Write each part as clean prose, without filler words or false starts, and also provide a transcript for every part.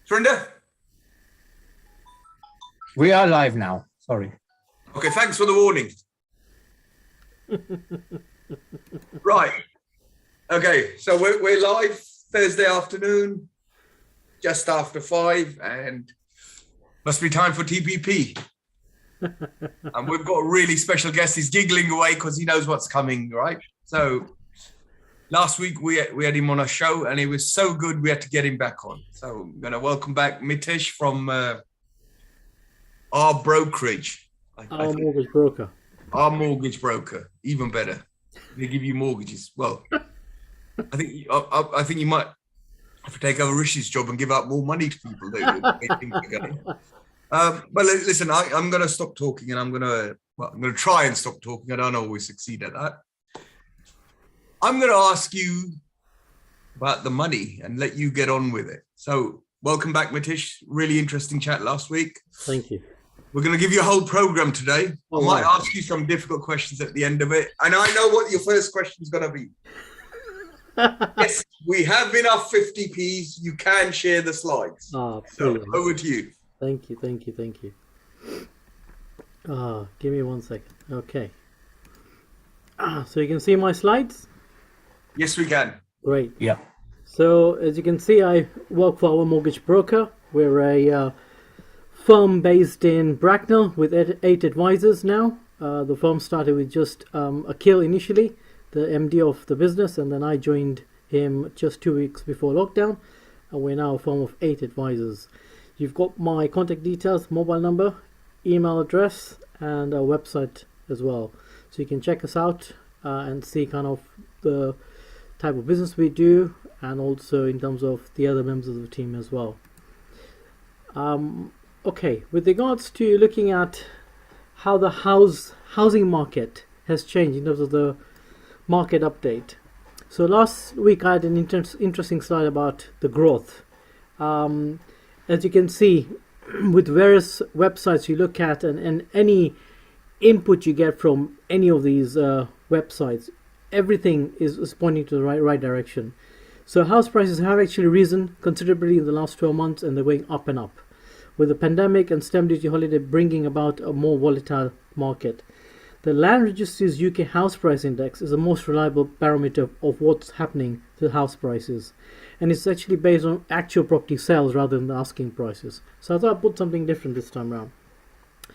Surinder? We are live now. Sorry. Okay, thanks for the warning. Right. Okay, so we're live Thursday afternoon, just after 5, and must be time for TPP. And we've got a really special guest. He's giggling away because he knows what's coming, right? So last week we had him on a show, and he was so good we had to get him back on. So I'm going to welcome back Mitesh from our brokerage. Our mortgage broker. Our mortgage broker, even better. They give you mortgages. Well, I think you might have to take over Rishi's job and give out more money to people. But listen, I'm going to stop talking, and I'm going to try and stop talking. I don't always succeed at that. I'm going to ask you about the money and let you get on with it. So, welcome back, Mitesh. Really interesting chat last week. Thank you. We're going to give you a whole program today. I might ask you some difficult questions at the end of it. And I know what your first question is going to be. Yes, we have enough 50p's. You can share the slides. So over to you. Thank you. Give me 1 second. Okay. So you can see my slides? Yes, we can. Great. Yeah. So as you can see, I work for our mortgage broker. We're a firm based in Bracknell with 8 advisors now. The firm started with just Akhil initially, the MD of the business, and then I joined him just 2 weeks before lockdown, and we're now a firm of 8 advisors. You've got my contact details, mobile number, email address, and our website as well, so you can check us out and see kind of the type of business we do, and also in terms of the other members of the team as well. Okay, with regards to looking at how the housing market has changed in terms of the market update. So last week I had an interesting slide about the growth. As you can see, with various websites you look at and any input you get from any of these websites, everything is pointing to the right direction. So house prices have actually risen considerably in the last 12 months, and they're going up and up, with the pandemic and stamp duty holiday bringing about a more volatile market. The Land Registry's UK House Price Index is the most reliable barometer of what's happening to house prices, and it's actually based on actual property sales rather than the asking prices. So I thought I'd put something different this time around.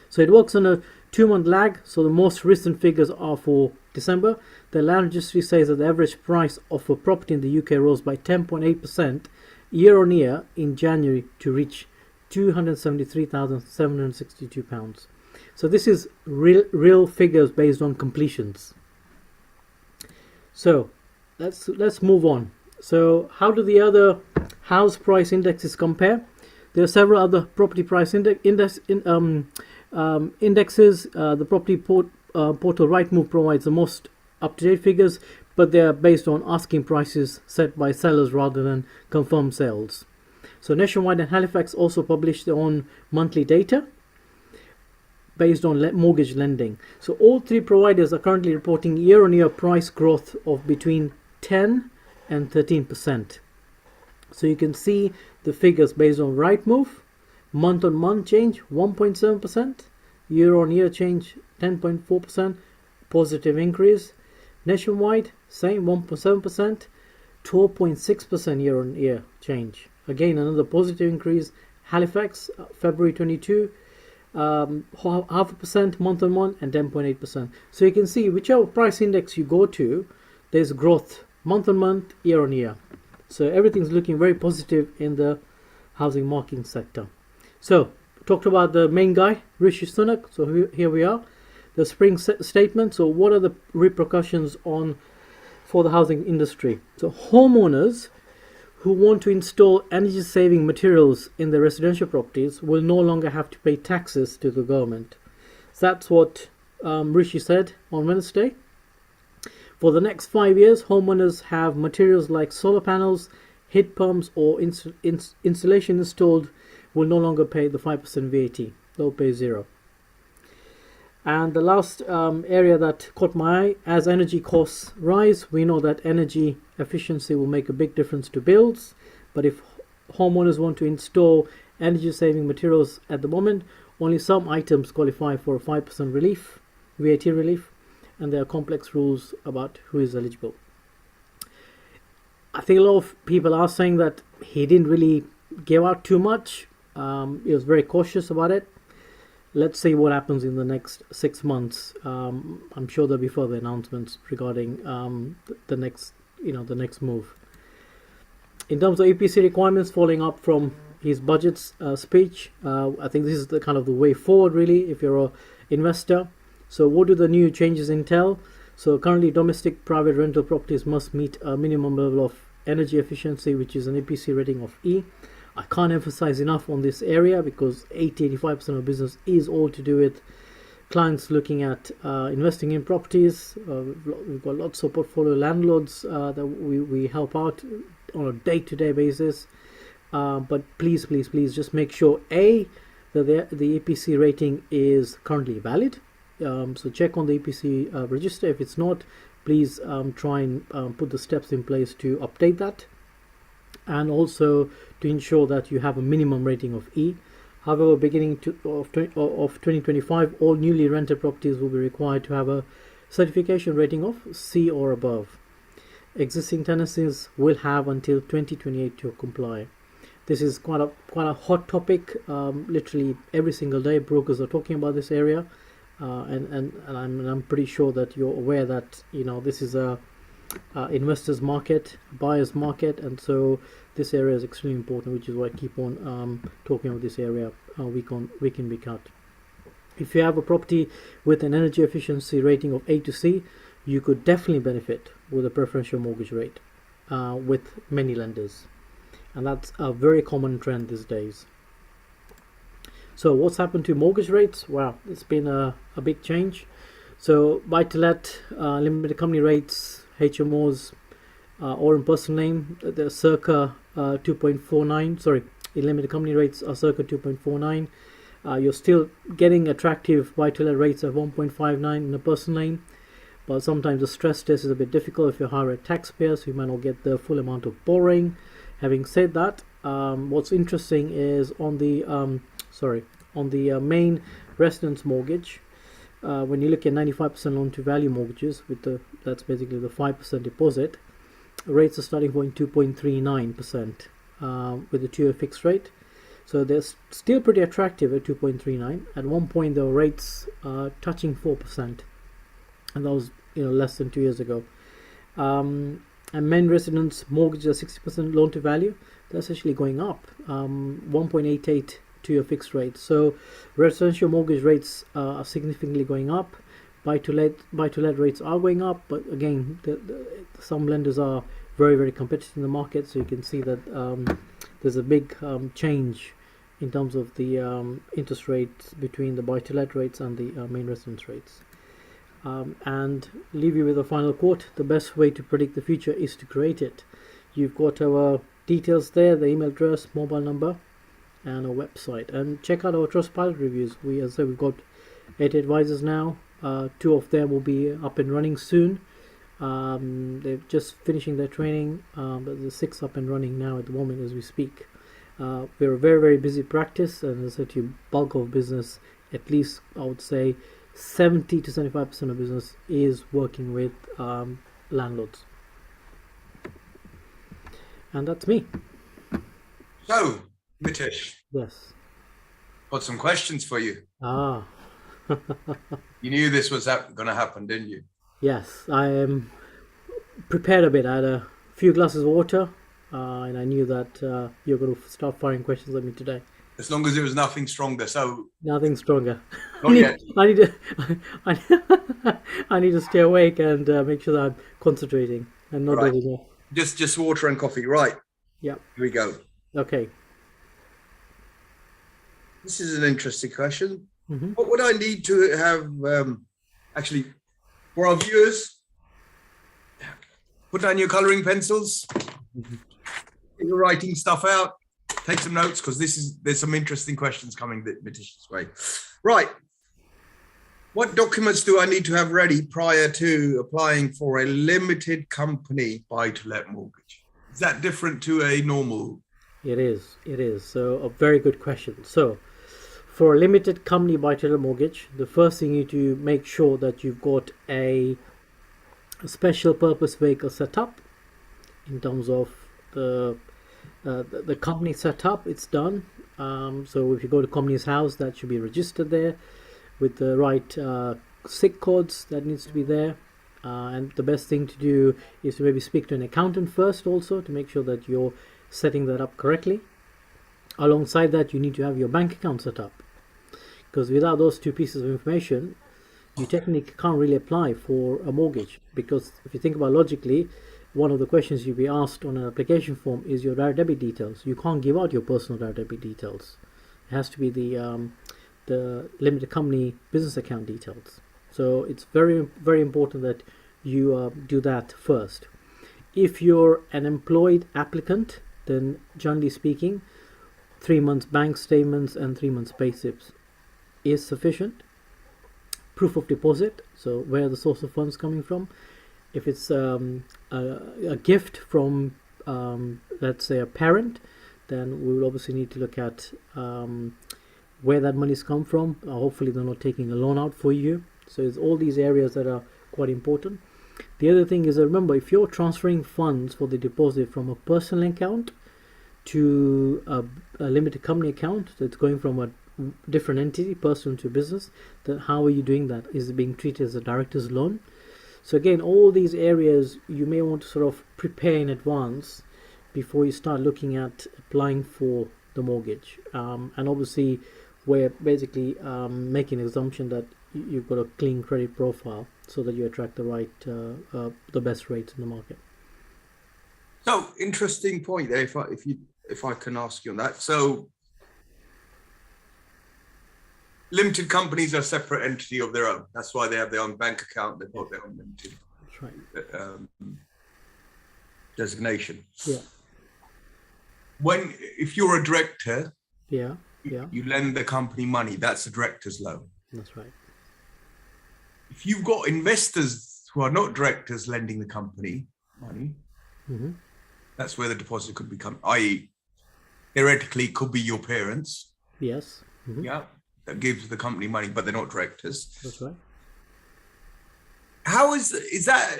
So it works on a 2-month lag, so the most recent figures are for December. The Land Registry says that the average price of a property in the UK rose by 10.8% year on year in January to reach £273,762. So this is real figures based on completions. So let's move on. So how do the other house price indexes compare? There are several other property price indexes. The property portal Rightmove provides the most up-to-date figures, but they are based on asking prices set by sellers rather than confirmed sales. So Nationwide and Halifax also publish their own monthly data based on mortgage lending. So all 3 providers are currently reporting year-on-year price growth of between 10 and 13%. So you can see the figures based on Rightmove. Month-on-month change 1.7%, year-on-year change 10.4%, positive increase. Nationwide same 1.7%, 12.6% year-on-year change. Again, another positive increase. Halifax, February 22, 0.5% month-on-month and 10.8%. So you can see whichever price index you go to, there's growth month-on-month, year-on-year. So everything's looking very positive in the housing marketing sector. So talked about the main guy, Rishi Sunak. So here we are, the spring statement. So what are the repercussions for the housing industry? So homeowners who want to install energy-saving materials in their residential properties will no longer have to pay taxes to the government. So that's what Rishi said on Wednesday. For the next 5 years, homeowners have materials like solar panels, heat pumps, or insulation installed will no longer pay the 5% VAT. They'll pay 0. And the last area that caught my eye, as energy costs rise, we know that energy efficiency will make a big difference to bills. But if homeowners want to install energy saving materials at the moment, only some items qualify for 5% relief, VAT relief, and there are complex rules about who is eligible. I think a lot of people are saying that he didn't really give out too much. He was very cautious about it. Let's see what happens in the next 6 months. I'm sure there'll be further announcements regarding the next move. In terms of EPC requirements, following up from his budget speech, I think this is the kind of the way forward, really, if you're an investor. So what do the new changes entail? So currently, domestic private rental properties must meet a minimum level of energy efficiency, which is an EPC rating of E. I can't emphasize enough on this area because 80-85% of business is all to do with clients looking at investing in properties. We've got lots of portfolio landlords that we help out on a day-to-day basis. But please just make sure that the EPC rating is currently valid. So check on the EPC register. If it's not, please try and put the steps in place to update that, and also to ensure that you have a minimum rating of E. However, beginning of 2025, all newly rented properties will be required to have a certification rating of C or above. Existing tenancies will have until 2028 to comply. This is quite a hot topic. Literally every single day, brokers are talking about this area. And I'm pretty sure that you're aware that this is a investors market, buyers market, and so this area is extremely important, which is why I keep on talking about this area week in, week out. If you have a property with an energy efficiency rating of A to C, you could definitely benefit with a preferential mortgage rate with many lenders, and that's a very common trend these days. So what's happened to mortgage rates? Wow, it's been a big change. So buy-to-let limited company rates, HMOs, or in personal name, they're circa 2.49. Sorry, in limited company rates are circa 2.49. You're still getting attractive buy-to-let rates of 1.59 in a personal name, but sometimes the stress test is a bit difficult if you're higher taxpayer, so you might not get the full amount of borrowing. Having said that, what's interesting is on the main residence mortgage, when you look at 95% loan to value mortgages that's basically the 5% deposit, rates are starting point 2.39% with the 2-year fixed rate. So they're still pretty attractive at 2.39. At one point there were rates touching 4%, and that was less than 2 years ago. And main residence mortgages are 60% loan to value. That's actually going up, 1.88 to your fixed rate. So residential mortgage rates are significantly going up. Buy-to-let rates are going up, but again, some lenders are very, very competitive in the market. So you can see that there's a big change in terms of the interest rates between the buy-to-let rates and the main residence rates. And leave you with a final quote: the best way to predict the future is to create it. You've got our details there, the email address, mobile number, and our website. And check out our Trustpilot reviews. We've got 8 advisors now. 2 of them will be up and running soon. They're just finishing their training, but there's 6 up and running now at the moment as we speak. We're a very, very busy practice, and as I said to you, bulk of business, at least I would say 70 to 75% of business is working with landlords. And that's me. So, Mitesh. Yes. Got some questions for you. You knew this was going to happen, didn't you? Yes, I am prepared a bit. I had a few glasses of water, and I knew that you're going to start firing questions at me today. As long as there was nothing stronger. So nothing stronger. Not yet. I need to stay awake and make sure that I'm concentrating and not doing more. Just water and coffee, right? Yeah. Here we go. Okay. This is an interesting question. Mm-hmm. What would I need to have, actually, for our viewers, put down your colouring pencils, get your writing stuff out, take some notes, because there's some interesting questions coming Mitish's way. Right. What documents do I need to have ready prior to applying for a limited company buy-to-let mortgage? Is that different to a normal It is. It is. So a very good question. So for a limited company buy-to-let mortgage, the first thing you need to make sure that you've got a special purpose vehicle set up in terms of the company setup. It's done. So if you go to company's house, that should be registered there with the right SIC codes that needs to be there. And the best thing to do is to maybe speak to an accountant first, also to make sure that you're setting that up correctly. Alongside that, you need to have your bank account set up, because without those two pieces of information, you technically can't really apply for a mortgage. Because if you think about logically, one of the questions you'll be asked on an application form is your direct debit details. You can't give out your personal direct debit details. It has to be the limited company business account details. So it's very, very important that you do that first. If you're an employed applicant, then generally speaking, 3 months bank statements and 3 months pay slips is sufficient. Proof of deposit, so where the source of funds coming from. If it's a gift from, let's say, a parent, then we will obviously need to look at where that money's come from. Hopefully they're not taking a loan out for you. So it's all these areas that are quite important. The other thing is, remember, if you're transferring funds for the deposit from a personal account to a limited company account, so it's going from a different entity, personal to business, then how are you doing that? Is it being treated as a director's loan? So again, all these areas you may want to sort of prepare in advance before you start looking at applying for the mortgage. And obviously we're basically making an assumption that you've got a clean credit profile so that you attract the right, the best rates in the market. So interesting point there. If I can ask you on that. So limited companies are a separate entity of their own. That's why they have their own bank account. They've got their own limited designation. Yeah. If you're a director, yeah, you lend the company money. That's a director's loan. That's right. If you've got investors who are not directors lending the company money, that's where the deposit could become, i.e., theoretically, it could be your parents. Yes. Yeah, that gives the company money, but they're not directors. That's right. How is that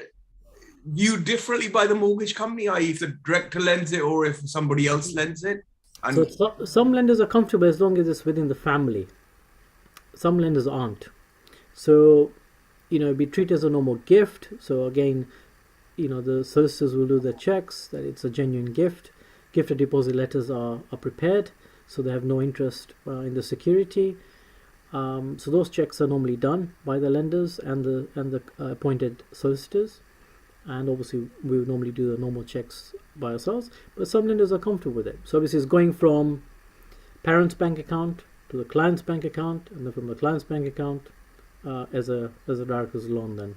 viewed differently by the mortgage company, i.e., if the director lends it or if somebody else lends it? And so some lenders are comfortable as long as it's within the family. Some lenders aren't. So, be treated as a normal gift. So again, the solicitors will do the checks that it's a genuine gift. Gift and deposit letters are prepared, so they have no interest in the security. So those checks are normally done by the lenders and the appointed solicitors. And obviously we would normally do the normal checks by ourselves, but some lenders are comfortable with it. So obviously it's going from parent's bank account to the client's bank account, and then from the client's bank account as a director's loan then.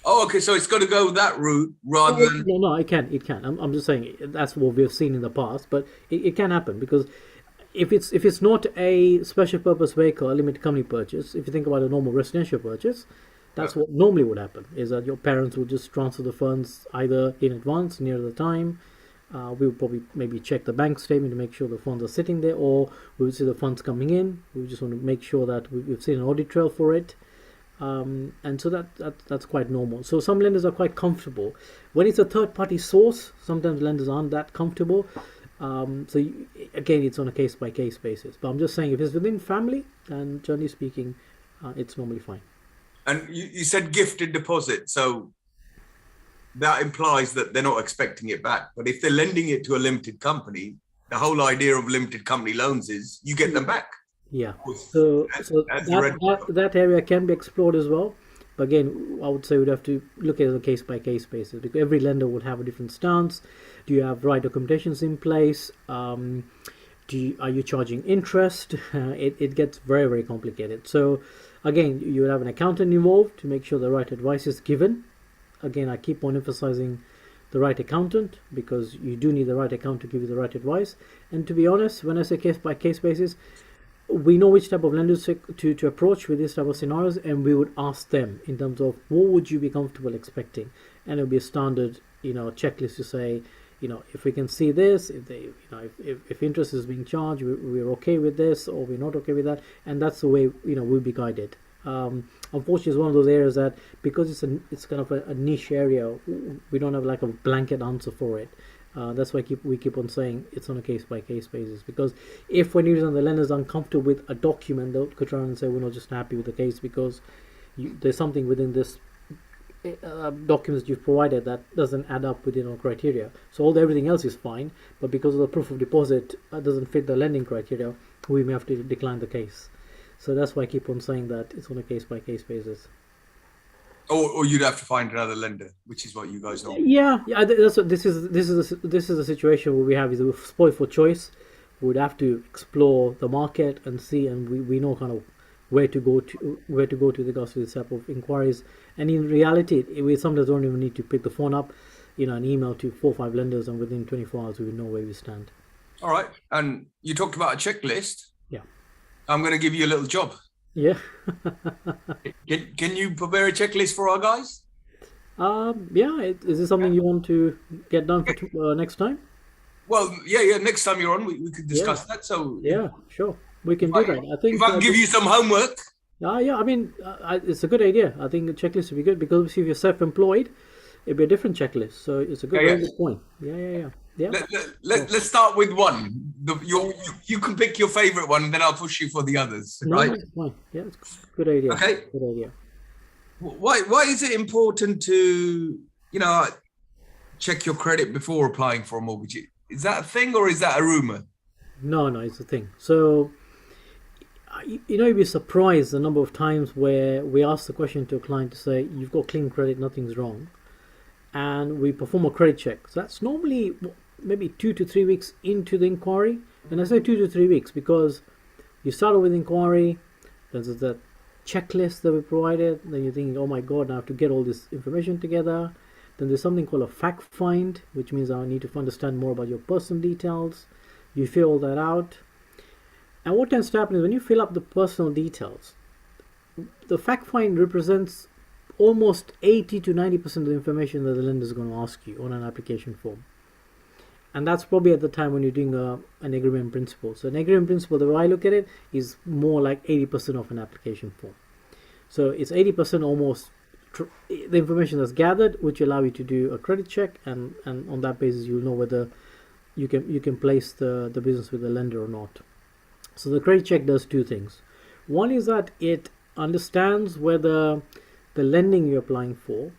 Oh, okay. So it's got to go that route rather than... No, it can. I'm just saying that's what we've seen in the past, but it can happen, because if it's not a special purpose vehicle, a limited company purchase, if you think about a normal residential purchase, that's what normally would happen, is that your parents would just transfer the funds either in advance, near the time. We would probably maybe check the bank statement to make sure the funds are sitting there, or we would see the funds coming in. We just want to make sure that we've seen an audit trail for it. And so that's quite normal. So some lenders are quite comfortable. When it's a third-party source, sometimes lenders aren't that comfortable. Again, it's on a case-by-case basis. But I'm just saying, if it's within family, then generally speaking, it's normally fine. And you said gifted deposit, so that implies that they're not expecting it back. But if they're lending it to a limited company, the whole idea of limited company loans is you get them back. Yeah, so that area can be explored as well. But again, I would say we'd have to look at it on a case-by-case basis, because every lender would have a different stance. Do you have right documentations in place? Are you charging interest? It gets very, very complicated. So again, you would have an accountant involved to make sure the right advice is given. Again, I keep on emphasizing the right accountant, because you do need the right accountant to give you the right advice. And to be honest, when I say case-by-case basis, we know which type of lenders to approach with this type of scenarios, and we would ask them in terms of what would you be comfortable expecting, and it'll be a standard checklist to say, if we can see this, if they, if interest is being charged, we're okay with this, or we're not okay with that, and that's the way we'll be guided. Unfortunately, it's one of those areas that, because it's kind of a niche area, we don't have like a blanket answer for it. That's why we keep on saying it's on a case by case basis, because if for any reason the lender is uncomfortable with a document, they'll could try and say we're not just happy with the case because there's something within this documents you've provided that doesn't add up within our criteria. So everything else is fine, but because of the proof of deposit doesn't fit the lending criteria, we may have to decline the case. So that's why I keep on saying that it's on a case by case basis. Or you'd have to find another lender, which is what you guys know. Yeah. That's what this is a situation where we have is a spoil for choice. We'd have to explore the market and see, and we know kind of where to go to with regards to this type of inquiries. And in reality, we sometimes don't even need to pick the phone up, an email to 4 or 5 lenders, and within 24 hours we will know where we stand. All right. And you talked about a checklist. Yeah. I'm going to give you a little job. Yeah. Can you prepare a checklist for our guys? Yeah. Is this something you want to get done for next time? Well, yeah. Next time you're on, we could discuss that. So yeah, sure, we can do that. I think if I can give you some homework. Yeah. I mean, it's a good idea. I think the checklist would be good, because if you're self-employed, it'd be a different checklist. So it's a very good point. Yeah. Let's start with one. You can pick your favorite one, and then I'll push you for the others. No, right? It's fine. Yeah, it's a good idea. Okay. Good idea. Why is it important to check your credit before applying for a mortgage? Is that a thing, or is that a rumor? No, it's a thing. So you'd be surprised the number of times where we ask the question to a client to say, you've got clean credit, nothing's wrong, and we perform a credit check. So that's normally maybe 2 to 3 weeks into the inquiry. And I say 2 to 3 weeks because you started with inquiry, there's the checklist that we provided, then you're thinking, oh my god, I have to get all this information together. Then there's something called a fact find, which means I need to understand more about your personal details. You fill all that out, and what tends to happen is when you fill up the personal details, the fact find represents almost 80 to 90% of the information that the lender is going to ask you on an application form. And that's probably at the time when you're doing an agreement in principle. So an agreement in principle, the way I look at it, is more like 80% of an application form. So it's 80% almost the information that's gathered, which allow you to do a credit check, and on that basis you'll know whether you can place the business with the lender or not. So the credit check does 2 things. One is that it understands whether the lending you're applying for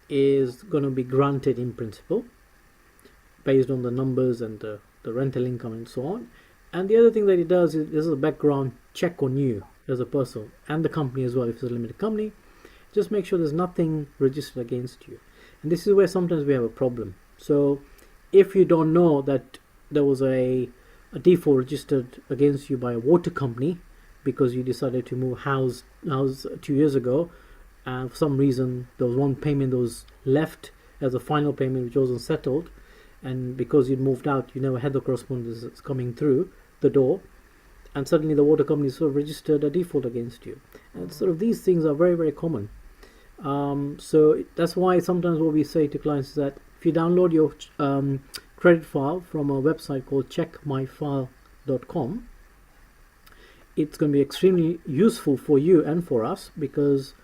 is going to be granted in principle, based on the numbers and the rental income and so on. And the other thing that it does is this is a background check on you as a person, and the company as well if it's a limited company. Just make sure there's nothing registered against you. And this is where sometimes we have a problem. So if you don't know that there was a default registered against you by a water company because you decided to move house 2 years ago, and for some reason there was one payment that was left as a final payment which wasn't settled, and because you'd moved out, you never had the correspondence coming through the door, and suddenly the water company sort of registered a default against you. And sort of these things are very, very common. So that's why sometimes what we say to clients is that if you download your credit file from a website called checkmyfile.com, it's going to be extremely useful for you and for us, because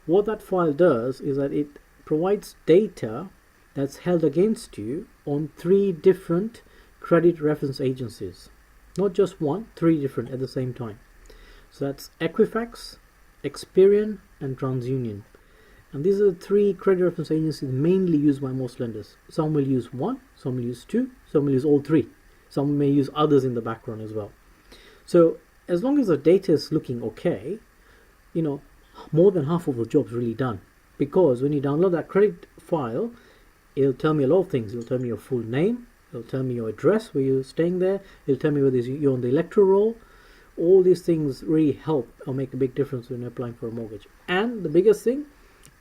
what that file does is that it provides data that's held against you on 3 different credit reference agencies. Not just one, 3 different at the same time. So that's Equifax, Experian, and TransUnion. And these are the 3 credit reference agencies mainly used by most lenders. Some will use 1, some will use 2, some will use all 3. Some may use others in the background as well. So as long as the data is looking okay, more than half of the job's really done. Because when you download that credit file, it'll tell me a lot of things. It'll tell me your full name, it'll tell me your address where you're staying there, it'll tell me whether you're on the electoral roll. All these things really help or make a big difference when you're applying for a mortgage. And the biggest thing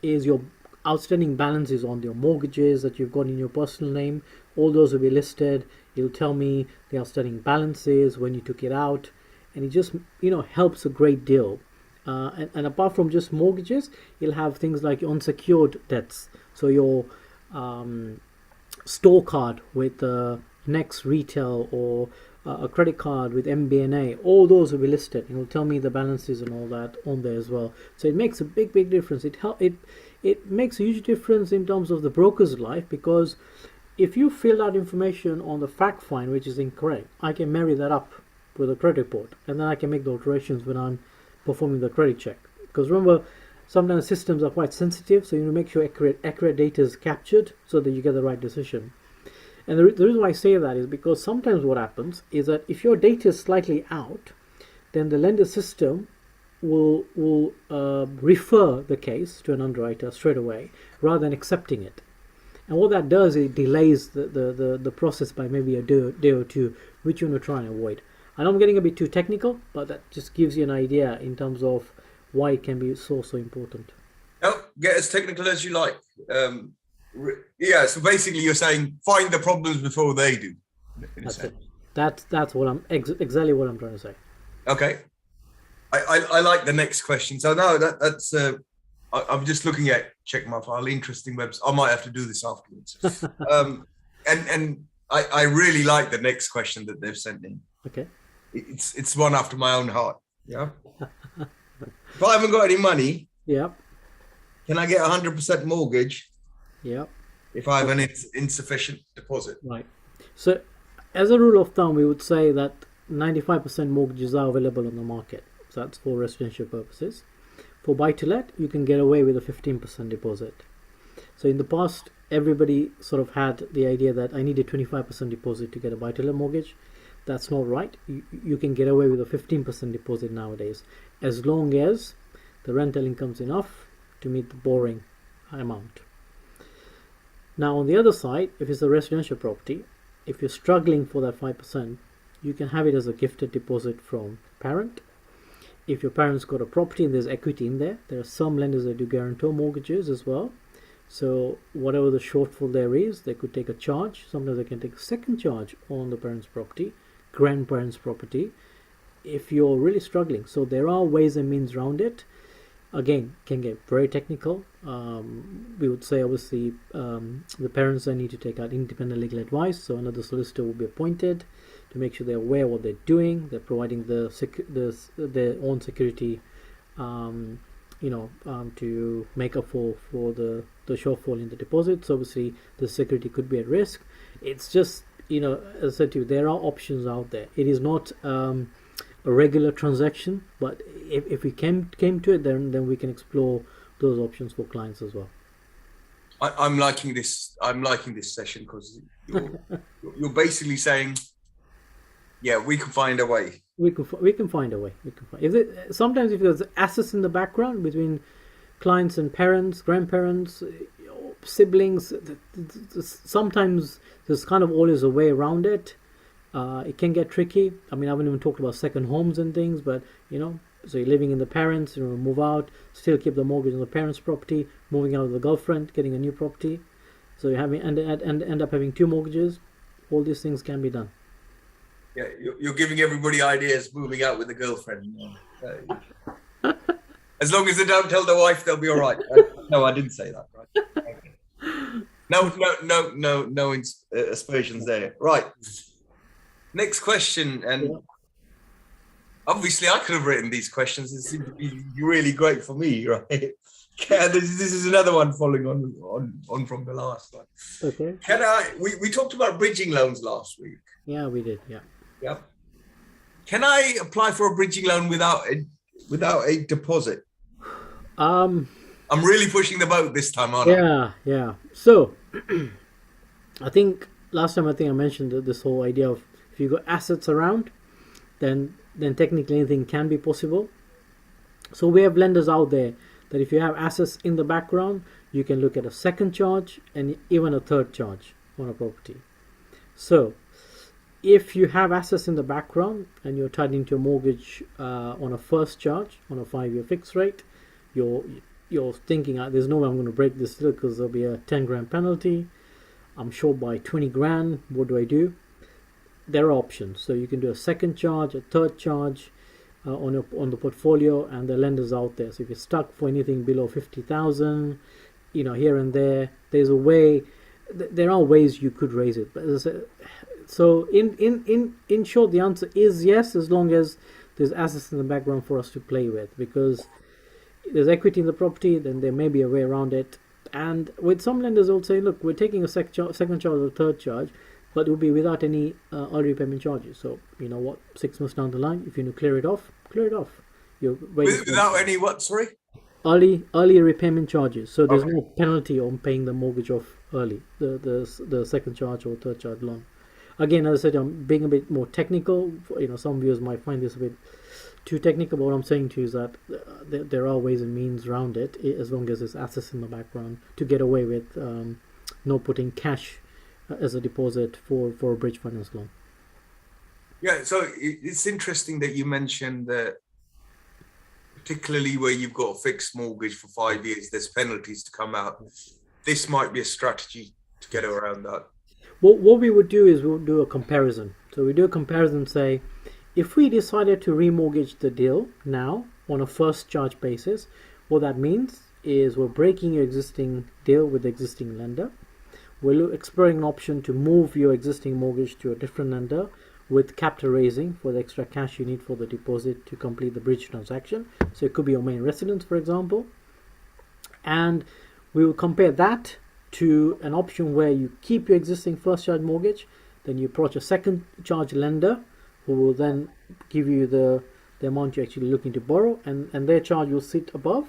is your outstanding balances on your mortgages that you've got in your personal name. All those will be listed. It'll tell me the outstanding balances, when you took it out, and it just helps a great deal. And apart from just mortgages, you'll have things like your unsecured debts. So your store card with Next Retail or a credit card with MBNA, all those will be listed. It will tell me the balances and all that on there as well. So it makes a big difference. It makes a huge difference in terms of the broker's life, because if you fill out information on the fact find which is incorrect, I can marry that up with a credit report, and then I can make the alterations when I'm performing the credit check. Because remember, sometimes systems are quite sensitive, so you need to make sure accurate data is captured so that you get the right decision. And the reason why I say that is because sometimes what happens is that if your data is slightly out, then the lender system will refer the case to an underwriter straight away rather than accepting it. And what that does is it delays the process by maybe a day or two, which you want to try and avoid. I know I'm getting a bit too technical, but that just gives you an idea in terms of why it can be so important. No, get as technical as you like. Yeah, so basically you're saying find the problems before they do. That's it. That's what I'm exactly what I'm trying to say. Okay. I like the next question. So no, that's I'm just looking at check my file. Interesting website. I might have to do this afterwards. And I really like the next question that they've sent in. Okay. It's one after my own heart. Yeah. If I haven't got any money, yeah, can I get 100% mortgage? Yeah. If I have an insufficient deposit. Right. So, as a rule of thumb, we would say that 95% mortgages are available on the market. So that's for residential purposes. For buy-to-let, you can get away with a 15% deposit. So in the past, everybody sort of had the idea that I need a 25% deposit to get a buy-to-let mortgage. That's not right. You can get away with a 15% deposit nowadays, as long as the rental income is enough to meet the borrowing amount. Now on the other side, if it's a residential property, if you're struggling for that 5%, you can have it as a gifted deposit from parent. If your parents got a property and there's equity in there, there are some lenders that do guarantor mortgages as well. So whatever the shortfall there is, they could take a charge. Sometimes they can take a second charge on the parent's property, grandparents' property, if you're really struggling. So there are ways and means around it. Again, can get very technical. We would say obviously the parents then need to take out independent legal advice. So another solicitor will be appointed to make sure they're aware of what they're doing. They're providing their own security, to make up for the shortfall in the deposit. So obviously the security could be at risk. It's just, as I said to you, there are options out there. It is not a regular transaction, but if we came to it, then we can explore those options for clients as well. I'm liking this. I'm liking this session because you're basically saying, yeah, we can find a way. We can find a way. Sometimes if there's assets in the background between clients and parents, grandparents, siblings, sometimes there's kind of always a way around it. It can get tricky. I mean, I haven't even talked about second homes and things, but so you're living in the parents, move out, still keep the mortgage on the parents' property, moving out with the girlfriend, getting a new property. So you end up having two mortgages. All these things can be done. Yeah, you're giving everybody ideas moving out with a girlfriend. As long as they don't tell the wife, they'll be all right. No, I didn't say that. Right? No aspersions there. Right. Next question, and obviously I could have written these questions. It seemed to be really great for me, right? This is another one following on from the last one. Okay. We talked about bridging loans last week. Yeah, we did. Yeah. Yeah. Can I apply for a bridging loan without a deposit? I'm really pushing the boat this time, aren't I? Yeah. So I think last time I mentioned this whole idea of if you've got assets around, then technically anything can be possible. So we have lenders out there that if you have assets in the background, you can look at a second charge and even a third charge on a property. So if you have assets in the background and you're tied into a mortgage on a first charge on a 5-year fixed rate, you're thinking there's no way I'm going to break this deal because there'll be a 10 grand penalty. I'm short by 20 grand. What do I do? There are options. So you can do a second charge, a third charge on the portfolio, and the lenders out there. So if you're stuck for anything below 50,000, here and there's a way there are ways you could raise it, but as I said, so in short, the answer is yes, as long as there's assets in the background for us to play with, because there's equity in the property, then there may be a way around it. And with some lenders, will say, look, we're taking a second charge or third charge, but it will be without any early repayment charges. So you know what, 6 months down the line, if you need to clear it off, clear it off. You're Without any what? Sorry. early repayment charges. So there's Okay. no penalty on paying the mortgage off early, the second charge or third charge loan. Again, as I said, I'm being a bit more technical. You know, some viewers might find this a bit too technical, but what I'm saying to you is that there are ways and means around it, as long as there's assets in the background to get away with not putting cash as a deposit for a bridge finance loan. Yeah, so it's interesting that you mentioned that, particularly where you've got a fixed mortgage for 5 years, there's penalties to come out. This might be a strategy to get around that. What we would do is we would do a comparison. So we do a comparison, say, if we decided to remortgage the deal now on a first charge basis, what that means is we're breaking your existing deal with the existing lender. We're exploring an option to move your existing mortgage to a different lender with capital raising for the extra cash you need for the deposit to complete the bridge transaction. So it could be your main residence, for example. And we will compare that to an option where you keep your existing first charge mortgage, then you approach a second charge lender who will then give you the amount you're actually looking to borrow, and their charge will sit above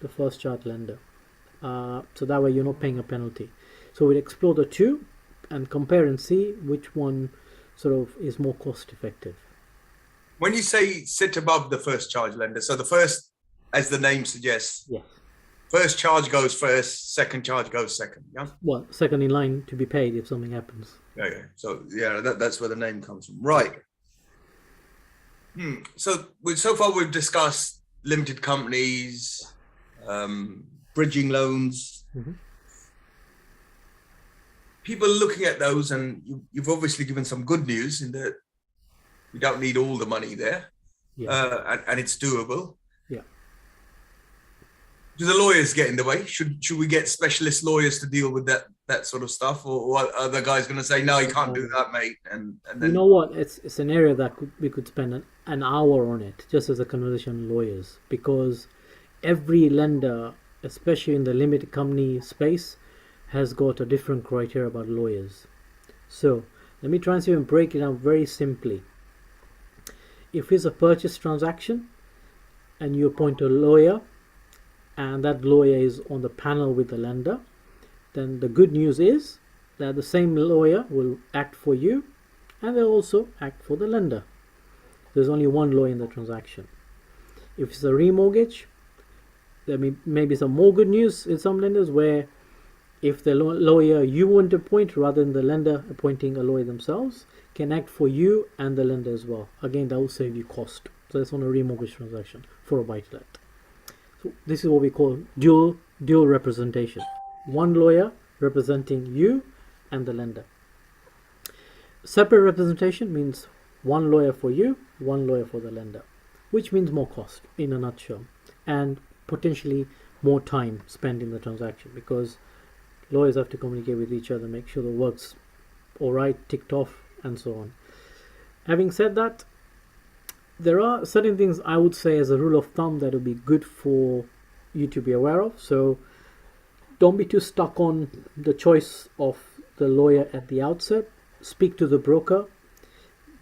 the first charge lender. So that way you're not paying a penalty. So we'll explore the two and compare and see which one sort of is more cost effective. When you say sit above the first charge lender, so the first, as the name suggests, Yes. first charge goes first, second charge goes second. Yeah. Well, second in line to be paid if something happens. Yeah. So yeah, that's where the name comes from. Right. So far we've discussed limited companies, bridging loans. Mhm. People looking at those, and you've obviously given some good news in that we don't need all the money there, and it's doable. Yeah. Do the lawyers get in the way? Should we get specialist lawyers to deal with that sort of stuff, or are the guys going to say no, you can't do that, mate? And then You know what? It's an area that we could spend an hour on it, just as a conversation on lawyers, because every lender, especially in the limited company space, has got a different criteria about lawyers. So let me try and see and break it down very simply. If it's a purchase transaction and you appoint a lawyer, and that lawyer is on the panel with the lender, then the good news is that the same lawyer will act for you, and they'll also act for the lender. There's only one lawyer in the transaction. If it's a remortgage, there may be some more good news in some lenders, where if the lawyer you want to appoint, rather than the lender appointing a lawyer themselves, can act for you and the lender as well. Again, that will save you cost. So that's on a remortgage transaction for a buy-to-let. So this is what we call dual representation. One lawyer representing you and the lender. Separate representation means one lawyer for you, one lawyer for the lender, which means more cost in a nutshell, and potentially more time spent in the transaction, because lawyers have to communicate with each other, make sure the work's all right, ticked off, and so on. Having said that, there are certain things I would say as a rule of thumb that would be good for you to be aware of. So don't be too stuck on the choice of the lawyer at the outset. Speak to the broker.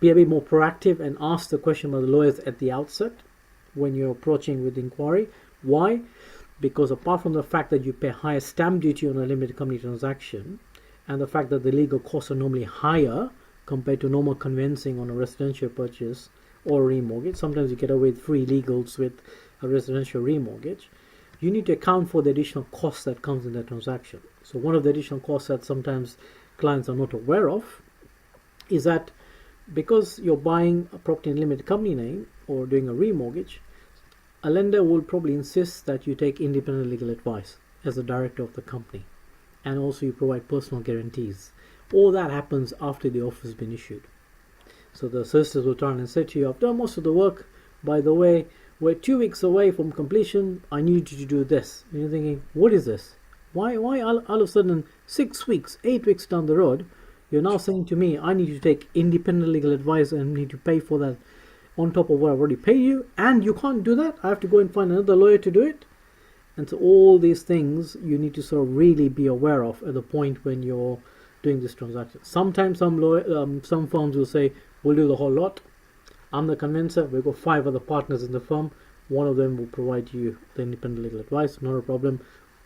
Be a bit more proactive and ask the question about the lawyers at the outset when you're approaching with inquiry. Why? Because apart from the fact that you pay higher stamp duty on a limited company transaction, and the fact that the legal costs are normally higher compared to normal conveyancing on a residential purchase or remortgage, sometimes you get away with free legals with a residential remortgage, you need to account for the additional costs that comes in that transaction. So one of the additional costs that sometimes clients are not aware of is that because you're buying a property in limited company name or doing a remortgage, a lender will probably insist that you take independent legal advice as a director of the company, and also you provide personal guarantees. All that happens after the offer has been issued. So the solicitors will turn and say to you, I've done most of the work, by the way, we're 2 weeks away from completion, I need you to do this. And you're thinking, what is this? Why all of a sudden 6 weeks, 8 weeks down the road, you're now saying to me, I need to take independent legal advice and need to pay for that on top of what I've already paid you, and you can't do that? I have to go and find another lawyer to do it? And so all these things you need to sort of really be aware of at the point when you're doing this transaction. Sometimes some firms will say, we'll do the whole lot. I'm the convincer. We've got 5 other partners in the firm. One of them will provide you the independent legal advice. Not a problem.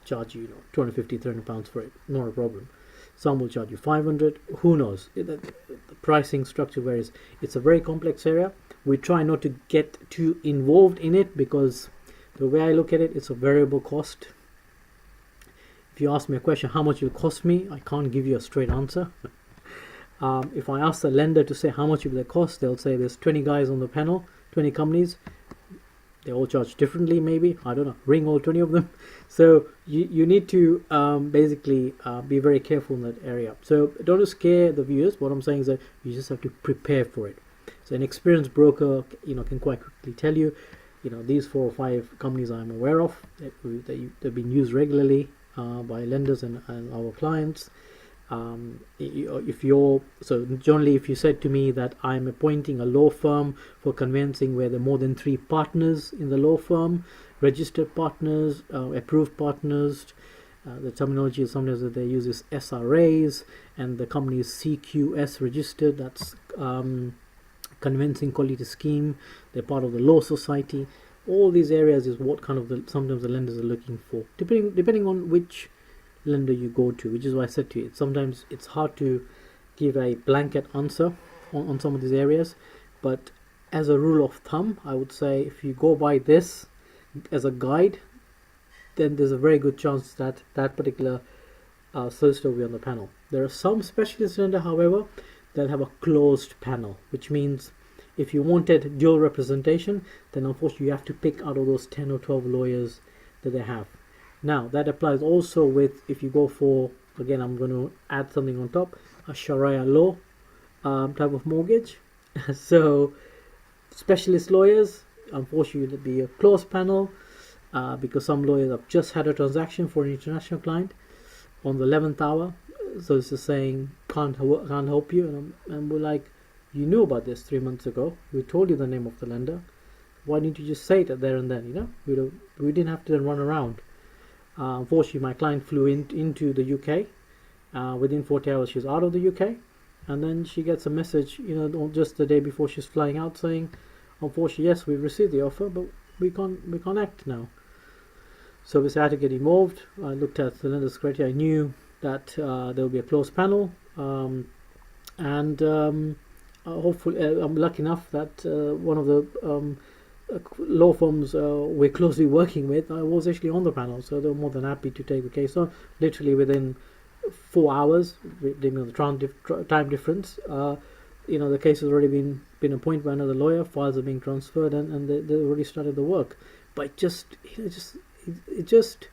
Charge you, 250, 300 pounds for it. Not a problem. Some will charge you 500. Who knows? The pricing structure varies. It's a very complex area. We try not to get too involved in it because the way I look at it, it's a variable cost. If you ask me a question, how much it will cost me, I can't give you a straight answer. If I ask the lender to say how much it will cost, they'll say there's 20 guys on the panel, 20 companies. They all charge differently, maybe. I don't know. Ring all 20 of them. So you need to basically be very careful in that area. So don't scare the viewers. What I'm saying is that you just have to prepare for it. So an experienced broker, can quite quickly tell you, these 4 or 5 companies I'm aware of they've been used regularly by lenders and our clients. If you said to me that I'm appointing a law firm for conveyancing where there are more than 3 partners in the law firm, registered partners, approved partners, the terminology sometimes that they use is SRAs, and the company is CQS registered. That's conveyancing quality scheme. They're part of the law society. All these areas is what kind of sometimes the lenders are looking for, depending on which lender you go to, which is why I said to you, sometimes it's hard to give a blanket answer on some of these areas. But as a rule of thumb, I would say if you go by this as a guide, then there's a very good chance that that particular solicitor will be on the panel. There are some specialist lender, however, that have a closed panel, which means if you wanted dual representation, then unfortunately you have to pick out of those 10 or 12 lawyers that they have. Now that applies also with, if you go for, again I'm going to add something on top, a Sharia law type of mortgage. So specialist lawyers, unfortunately it would be a closed panel because some lawyers have just had a transaction for an international client on the 11th hour. So it's just saying can't help you, and we're like, you knew about this 3 months ago. We told you the name of the lender. Why didn't you just say it there and then? We didn't have to then run around. Unfortunately, my client flew into the UK. Within 40 hours, she's out of the UK, and then she gets a message, just the day before she's flying out, saying, "Unfortunately, yes, we've received the offer, but we can't act now." So we had to get involved. I looked at the lender's criteria. I knew that there will be a closed panel, and hopefully, I'm lucky enough that one of the law firms we're closely working with, I was actually on the panel, so they were more than happy to take the case. So literally within 4 hours, the time difference, the case has already been appointed by another lawyer, files are being transferred, and they already started the work. But it just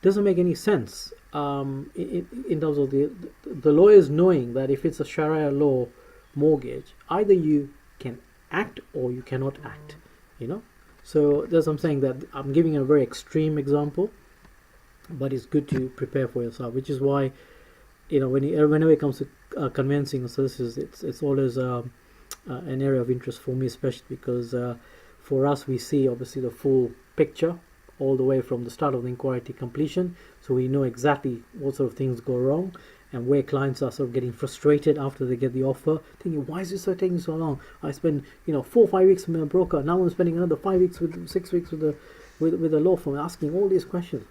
doesn't make any sense in terms of the lawyers knowing that if it's a Sharia law mortgage, either you can act or you cannot act. So that's what I'm saying, that I'm giving a very extreme example, but it's good to prepare for yourself, which is why whenever it comes to conveyancing solicitors, it's always an area of interest for me, especially because for us we see obviously the full picture all the way from the start of the inquiry to completion, so we know exactly what sort of things go wrong and where clients are sort of getting frustrated after they get the offer, thinking, why is this taking so long? I spend 4 or 5 weeks with a broker, now I'm spending another 5 weeks 6 weeks with a law firm, asking all these questions.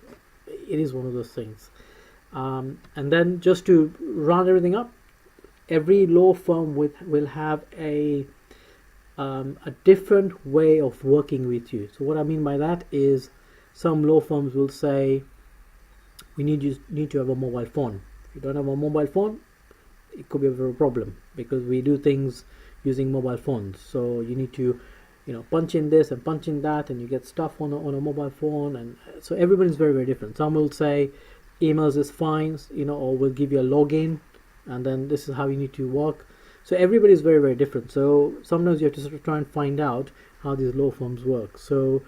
It is one of those things. And then just to round everything up, every law firm will have a different way of working with you. So what I mean by that is, some law firms will say, we need to have a mobile phone. If you don't have a mobile phone, it could be a real problem, because we do things using mobile phones. So you need to punch in this and punch in that, and you get stuff on a mobile phone. And so everybody's very, very different. Some will say emails is fine, or we'll give you a login, and then this is how you need to work. So everybody is very, very different. So sometimes you have to sort of try and find out how these law firms work. So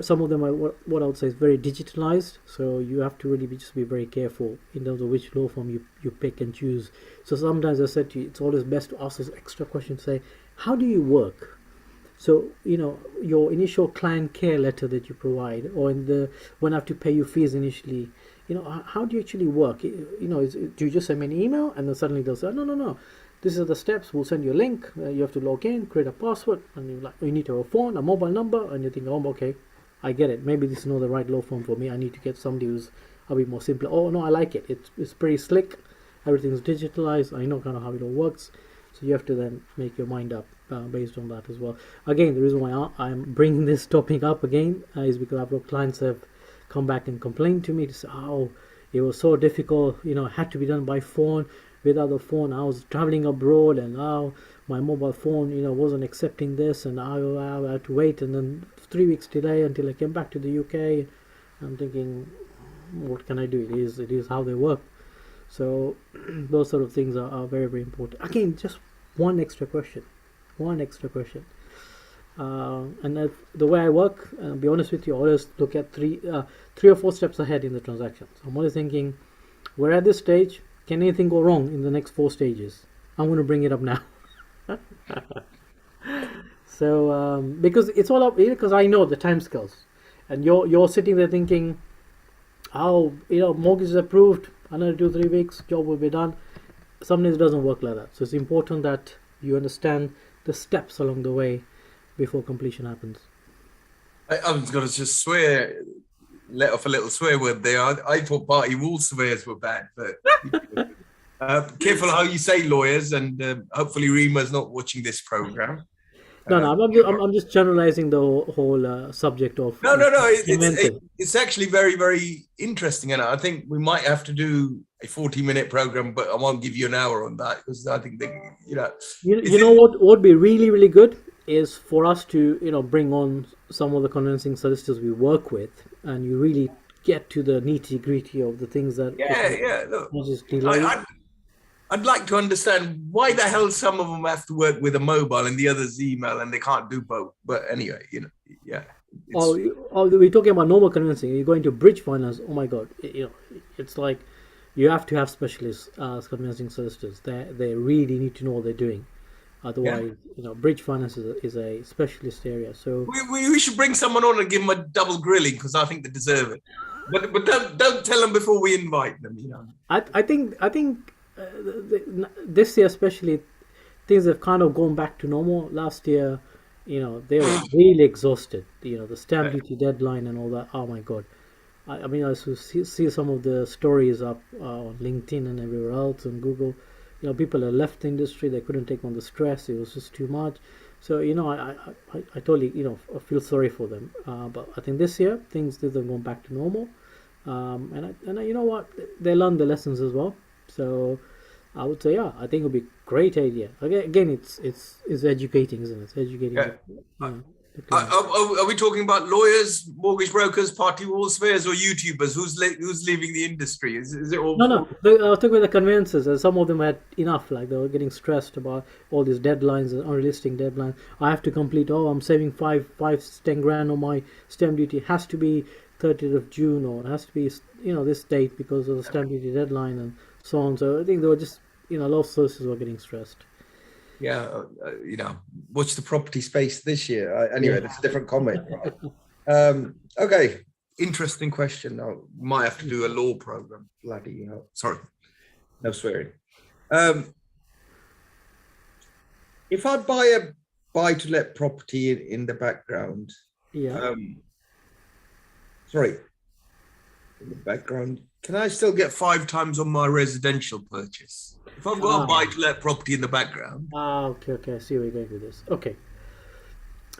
some of them are what I would say is very digitalized. So you have to really just be very careful in terms of which law firm you pick and choose. So sometimes I said to you, it's always best to ask those extra questions. Say, how do you work? So your initial client care letter that you provide, or when I have to pay you fees initially, how do you actually work? Do you just send me an email and then suddenly they'll say, no, this are the steps. We'll send you a link. You have to log in, create a password, and you need to have a phone, a mobile number, and you think, oh, okay, I get it. Maybe this is not the right law firm for me. I need to get somebody who's a bit more simple. Oh no, I like it. It's pretty slick. Everything's digitalized. I know kind of how it all works. So you have to then make your mind up based on that as well. Again, the reason why I'm bringing this topic up again is because I've got clients have come back and complained to me to say, oh, it was so difficult. It had to be done by phone. Without the phone, I was traveling abroad, and my mobile phone, wasn't accepting this, and I had to wait, and then 3 weeks delay until I came back to the UK. I'm thinking, what can I do? It is how they work. So those sort of things are very, very important. Again, just one extra question. And the way I work, and I'll be honest with you, I always look at three or four steps ahead in the transaction. So I'm always thinking, we're at this stage. Can anything go wrong in the next 4 stages? I'm going to bring it up now. So because it's all up, because I know the timescales, and you're sitting there thinking, oh, mortgage is approved, another 2-3 weeks, job will be done. Sometimes it doesn't work like that. So it's important that you understand the steps along the way before completion happens. I was going to just let off a little swear word there. I thought party wall surveyors were bad, but careful how you say lawyers, and hopefully Rima's not watching this program. No, I'm just generalizing the whole subject of. No. It's actually very, very interesting, and I think we might have to do a 40-minute program, but I won't give you an hour on that because I think what would be really, really good is for us to bring on some of the convincing solicitors we work with, and you really get to the nitty-gritty of the things that Look, I'd like to understand why the hell some of them have to work with a mobile and the others email, and they can't do both. But anyway, yeah. We're talking about normal convincing. You're going to bridge finance. Oh my God, it's like you have to have specialists as convincing solicitors. They really need to know what they're doing. Otherwise, bridge finance is a specialist area. So we should bring someone on and give them a double grilling because I think they deserve it. But don't tell them before we invite them. I think this year especially, things have kind of gone back to normal. Last year, they were really exhausted. The stamp duty deadline and all that. Oh my God. I mean, I see some of the stories up on LinkedIn and everywhere else and Google. People have left the industry. They couldn't take on the stress. It was just too much. So I totally I feel sorry for them. But I think this year things have gone back to normal. And you know what, they learned the lessons as well. So I would say, I think it would be a great idea. Again, it's educating, isn't it? It's educating. Yeah. Are we talking about lawyers, mortgage brokers, party wall surveyors, or YouTubers? Who's leaving the industry? Is it all? No. I was talking about the conveyancers, and some of them had enough. Like they were getting stressed about all these deadlines and unrealistic deadlines. I have to complete. Oh, I'm saving 10 grand on my stamp duty. It has to be 30th of June, or it has to be this date because of the stamp duty deadline and so on. So I think they were just a lot of sources were getting stressed. Yeah, watch the property space this year. Anyway, that's a different comment. Right? Okay, interesting question. Now, might have to do a law program. Bloody hell. Sorry, no swearing. If I buy a buy-to-let property in the background, in the background, can I still get 5 times on my residential purchase? If I've got a buy-to-let property in the background. Okay. I see where you're going with this. Okay.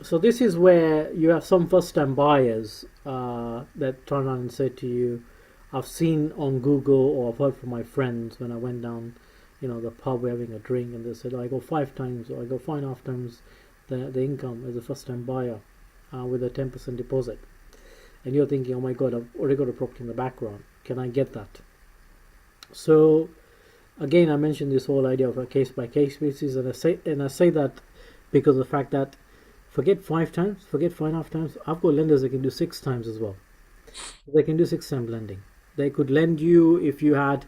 So this is where you have some first-time buyers that turn around and say to you, I've seen on Google or I've heard from my friends when I went down, the pub, we're having a drink, and they said, I go 5 times or I go 5.5 times the income as a first-time buyer with a 10% deposit. And you're thinking, oh my God, I've already got a property in the background. Can I get that? So again, I mentioned this whole idea of a case-by-case basis, and I say that because of the fact that Forget 5 times, forget 5.5 times. I've got lenders that can do 6 times as well. They can do 6 times lending. They could lend you if you had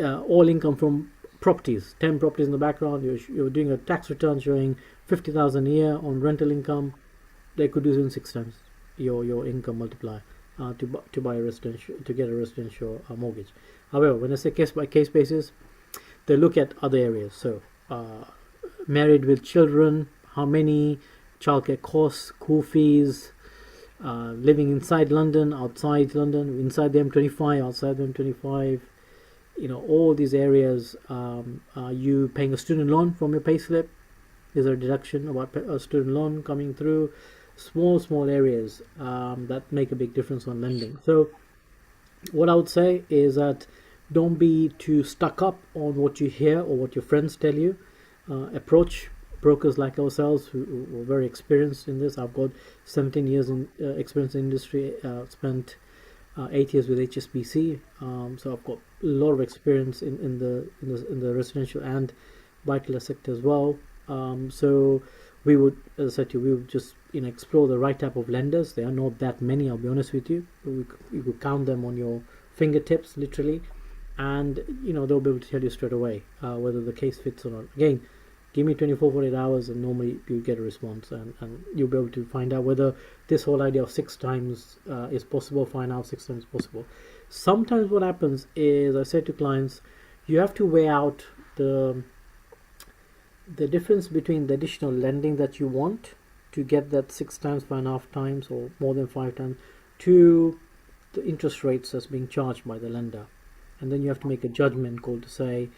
all income from properties, 10 properties in the background. You're doing a tax return showing 50,000 a year on rental income. They could do it in 6 times your income multiplier to buy a residential, to get a residential mortgage. However, when I say case by case basis, they look at other areas. So married with children, how many, childcare costs, school fees, living inside London, outside London, inside the M25, outside the M25, all these areas. Are you paying a student loan from your payslip? Is there a deduction about a student loan coming through? Small areas that make a big difference on lending. So what I would say is that don't be too stuck up on what you hear or what your friends tell you. Approach brokers like ourselves who are very experienced in this. I've got 17 years in experience in industry, spent 8 years with HSBC, so I've got a lot of experience in the residential and buy-to-let sector as well. So we would, as I said to you, we would just explore the right type of lenders. There are not that many, I'll be honest with you. You could count them on your fingertips, literally, and they'll be able to tell you straight away whether the case fits or not. Again, give me 24-48 hours and normally you get a response, and you'll be able to find out whether this whole idea of 6 times is possible. Find out 6 times possible. Sometimes what happens is, I say to clients, you have to weigh out the difference between the additional lending that you want to get that 6 times, 5.5 times, or more than 5 times, to the interest rates that's being charged by the lender. And then you have to make a judgment call to say,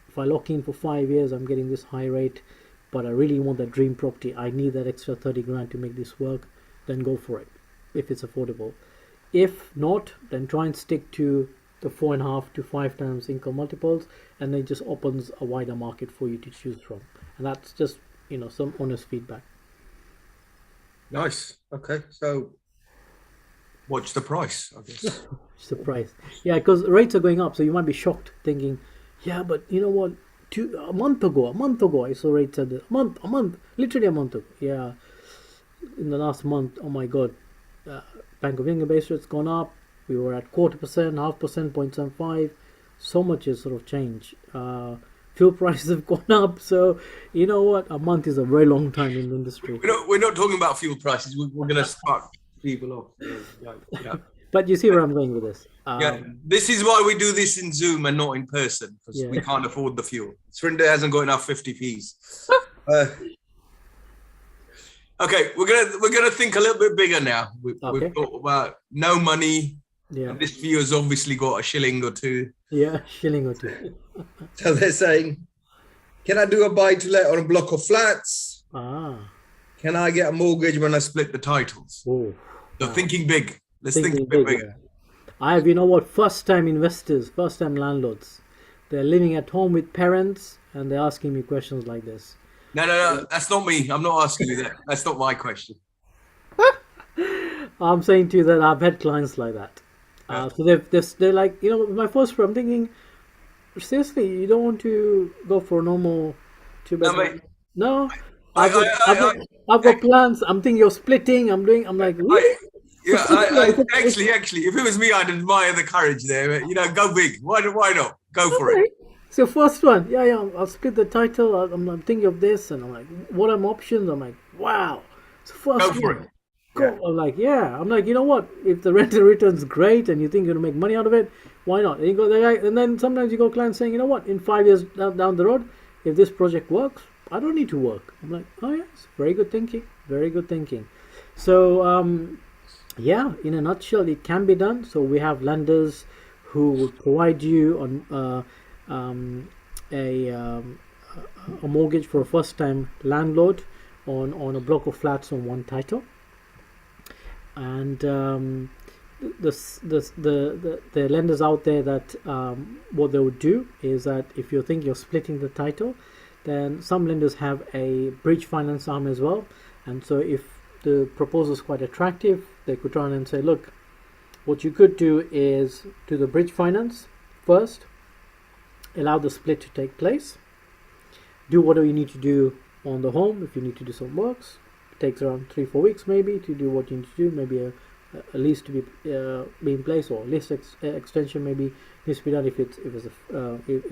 if I lock in for 5 years, I'm getting this high rate, but I really want that dream property. I need that extra 30 grand to make this work. Then go for it, if it's affordable. If not, then try and stick to the 4.5 to 5 times income multiples, and then it just opens a wider market for you to choose from. And that's just, some honest feedback. Nice. Okay. So what's the price, I guess? Surprise. Yeah, because rates are going up, so you might be shocked thinking, yeah, but you know what? A month ago, I saw rates at literally a month ago. Yeah, in the last month, oh my God, Bank of England base rate's gone up. We were at 0.25%, 0.5%, 0.75. So much has sort of changed. Fuel prices have gone up. So you know what? A month is a very long time in the industry. We're not talking about fuel prices. We're going to spark people off. Yeah. But you see where I'm going with this. This is why we do this in Zoom and not in person, because we can't afford the fuel. Srinder hasn't got enough 50p's. Okay, we're gonna think a little bit bigger now. We've thought about no money. Yeah. And this viewer's obviously got a shilling or two. Yeah, shilling or two. So they're saying, can I do a buy-to-let on a block of flats? Can I get a mortgage when I split the titles? Oh, so thinking big. Let's think a bit bigger. First-time investors, first-time landlords. They're living at home with parents, and they're asking me questions like this. No, that's not me. I'm not asking you that. That's not my question. I'm saying to you that I've had clients like that. So they're like, my first I'm thinking, seriously, you don't want to go for a normal 2-bedroom? No. I've got plans. I'm thinking you're splitting. I'm like, really? Actually, if it was me, I'd admire the courage there. Go big. Why not? Go for it. So first one, I'll split the title. I'm thinking of this, and I'm like, what are my options? I'm like, wow. So first go for it. Yeah. I'm like, I'm like, you know what? If the rental return's great and you think you're gonna make money out of it, why not? And you go there, and then sometimes you go clients saying, you know what? In 5 years down the road, if this project works, I don't need to work. I'm like, oh yes, very good thinking. Very good thinking. So in a nutshell, it can be done. So we have lenders who will provide you on a mortgage for a first-time landlord on a block of flats on one title, and the lenders out there that what they would do is that if you think you're splitting the title, then some lenders have a bridge finance arm as well, and so if the proposal is quite attractive, they could try and say, look, what you could do is do the bridge finance first, allow the split to take place, do whatever you need to do on the home. If you need to do some works, takes around 3-4 weeks maybe to do what you need to do. Maybe a lease to be in place, or lease extension maybe needs to be done if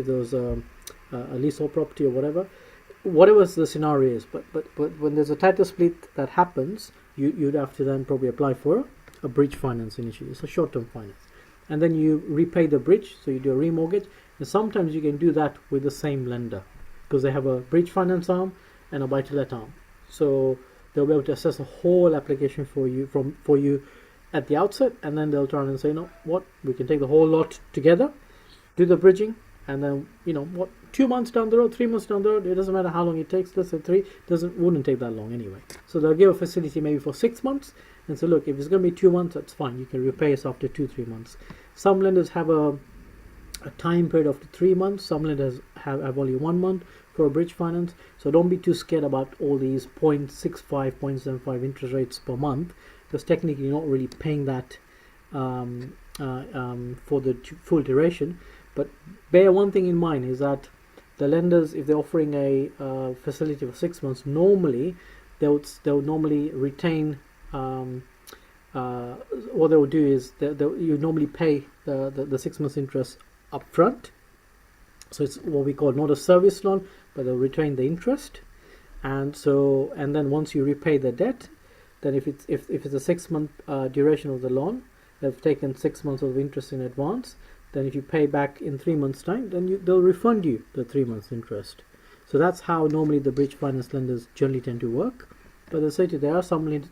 there was a leasehold property or whatever the scenario is. But when there's a title split that happens, you'd have to then probably apply for a bridge finance initially. It's a short-term finance, and then you repay the bridge, so you do a remortgage. And sometimes you can do that with the same lender, because they have a bridge finance arm and a buy-to-let arm, so they'll be able to assess a whole application for you at the outset, and then they'll turn and say, you know what, we can take the whole lot together, do the bridging, and then 2 months down the road, 3 months down the road, it doesn't matter how long it takes. Let's say wouldn't take that long anyway. So they'll give a facility maybe for 6 months and say, look, if it's going to be 2 months, that's fine, you can repay us after 2-3 months. Some lenders have a time period of 3 months. Some lenders have only 1 month for a bridge finance. So don't be too scared about all these 0.65, 0.75 interest rates per month, because technically you're not really paying that for the full duration. But bear one thing in mind, is that the lenders, if they're offering a facility for 6 months, normally they would normally retain what they would do is you normally pay the 6 months interest up front. So it's what we call not a service loan, but they'll retain the interest. And then once you repay the debt, then if it's a 6 month duration of the loan, they've taken 6 months of interest in advance. Then if you pay back in 3 months time, then they'll refund you the 3 months interest. So that's how normally the bridge finance lenders generally tend to work. But as I said, there are some bridge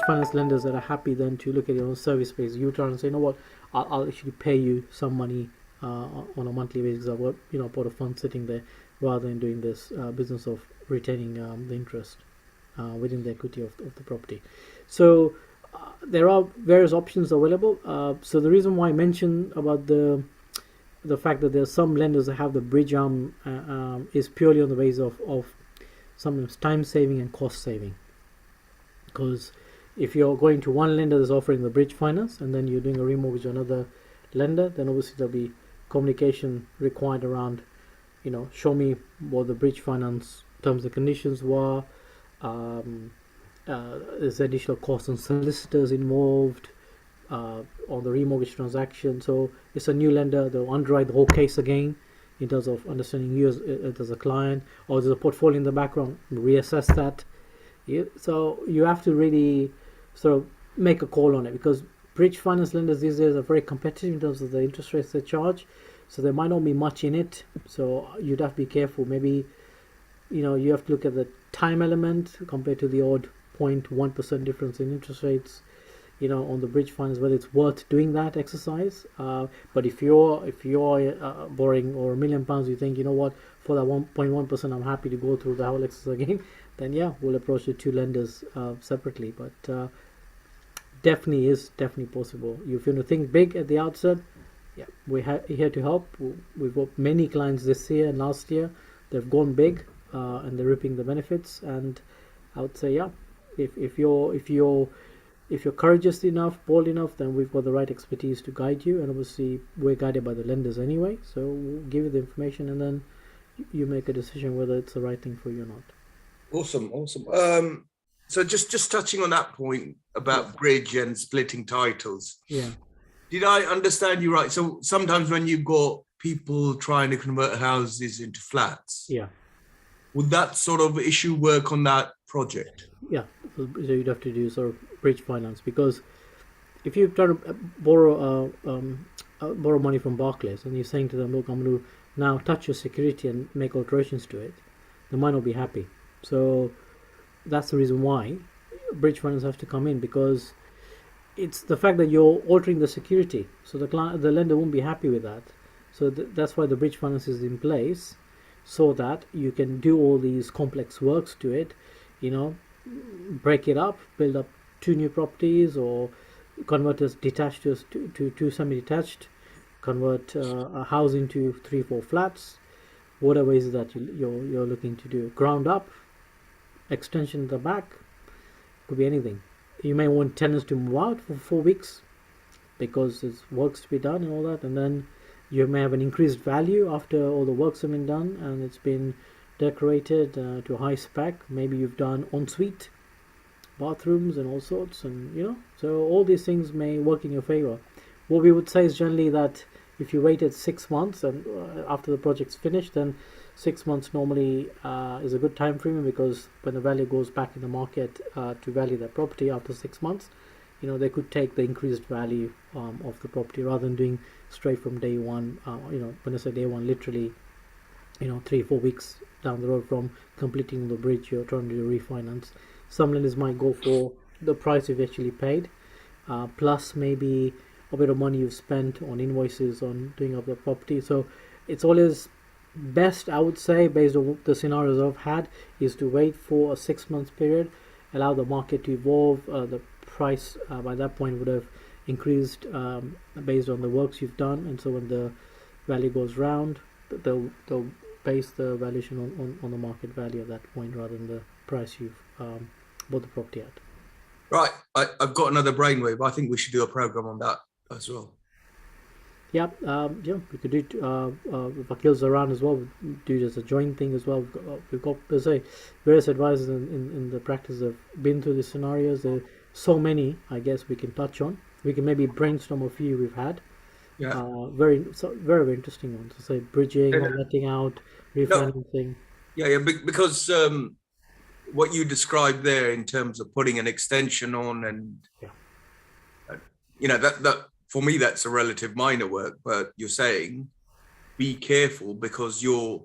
finance lenders that are happy then to look at your own service base. You turn and say, you know what, I'll actually pay you some money on a monthly basis. I've got a pot of funds sitting there, rather than doing this business of retaining the interest within the equity of the property. So there are various options available. So the reason why I mentioned about the fact that there are some lenders that have the bridge arm is purely on the basis of sometimes time saving and cost saving. Because if you're going to one lender that's offering the bridge finance, and then you're doing a remortgage to another lender, then obviously there'll be communication required around, show me what the bridge finance terms and conditions were. There's additional costs and solicitors involved on the remortgage transaction. So it's a new lender, they'll underwrite the whole case again in terms of understanding you as a client, or there's a portfolio in the background, reassess that. So you have to really sort of make a call on it, because bridge finance lenders these days are very competitive in terms of the interest rates they charge. So there might not be much in it. So you'd have to be careful. Maybe you have to look at the time element compared to the odd 0.1% difference in interest rates, on the bridge finance, whether it's worth doing that exercise. But if you're borrowing over £1 million, you think, for that 1.1%, I'm happy to go through the whole exercise again, then yeah, we'll approach the two lenders separately. But definitely possible. If you want to think big at the outset, yeah, we're here to help. We've got many clients this year and last year. They've gone big and they're reaping the benefits. And I would say, yeah, if you're courageous enough, bold enough, then we've got the right expertise to guide you. And obviously, we're guided by the lenders anyway. So we'll give you the information, and then you make a decision whether it's the right thing for you or not. Awesome. So just touching on that point about bridge and splitting titles. Yeah. Did I understand you right? So sometimes when you got people trying to convert houses into flats, yeah, would that sort of issue work on that project? Yeah. So you'd have to do sort of bridge finance, because if you try to borrow money from Barclays and you're saying to them, look, I'm going to now touch your security and make alterations to it, they might not be happy. So that's the reason why bridge finance have to come in, because it's the fact that you're altering the security. So the lender won't be happy with that. So that's why the bridge finance is in place, so that you can do all these complex works to it, break it up, build up 2 new properties, or convert as detached to 2 semi-detached, convert a house into 3-4 flats, whatever is that you're looking to do. Ground up, extension at the back, could be anything. You may want tenants to move out for 4 weeks because there's works to be done and all that, and then you may have an increased value after all the works have been done and it's been decorated to high spec. Maybe you've done ensuite bathrooms and all sorts, and so all these things may work in your favor. What we would say is generally that if you waited 6 months and after the project's finished, then 6 months normally is a good time frame, because when the value goes back in the market to value their property after 6 months, they could take the increased value of the property rather than doing straight from day one. When I say day one, literally 3-4 weeks down the road from completing the bridge you're trying to refinance. Some lenders might go for the price you've actually paid, plus maybe a bit of money you've spent on invoices on doing up the property. So it's always best, I would say, based on the scenarios I've had, is to wait for a 6 month period, allow the market to evolve. The price by that point would have increased based on the works you've done, and so when the value goes round, they'll base the valuation on the market value at that point rather than the price you've bought the property at. Right. I've got another brainwave. I think we should do a program on that as well. Yeah, we could do it if Akil's around as well. We do it as a joint thing as well. We've got per se various advisors in the practice have been through these scenarios. There are so many, I guess, we can touch on. We can maybe brainstorm a few we've had. Yeah. Very, very interesting ones. So say bridging, or letting out, refinancing. Yeah, because what you described there in terms of putting an extension on, and that for me that's a relative minor work, but you're saying be careful because you're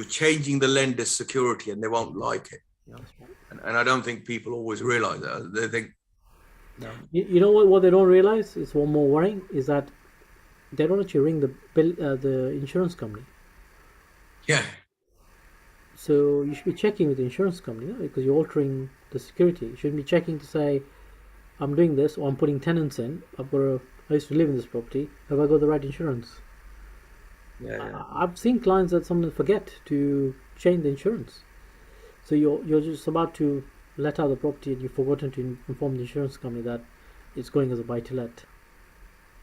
changing the lender's security and they won't like it. And I don't think people always realize that. They think you know what they don't realize is one more worrying is that they don't actually ring the insurance company. Yeah. So you should be checking with the insurance company, because you're altering the security. You shouldn't be checking to say, I'm doing this, or I'm putting tenants in. I used to live in this property. Have I got the right insurance? Yeah. I've seen clients that sometimes forget to change the insurance. So you're just about to let out the property and you've forgotten to inform the insurance company that it's going as a buy-to-let.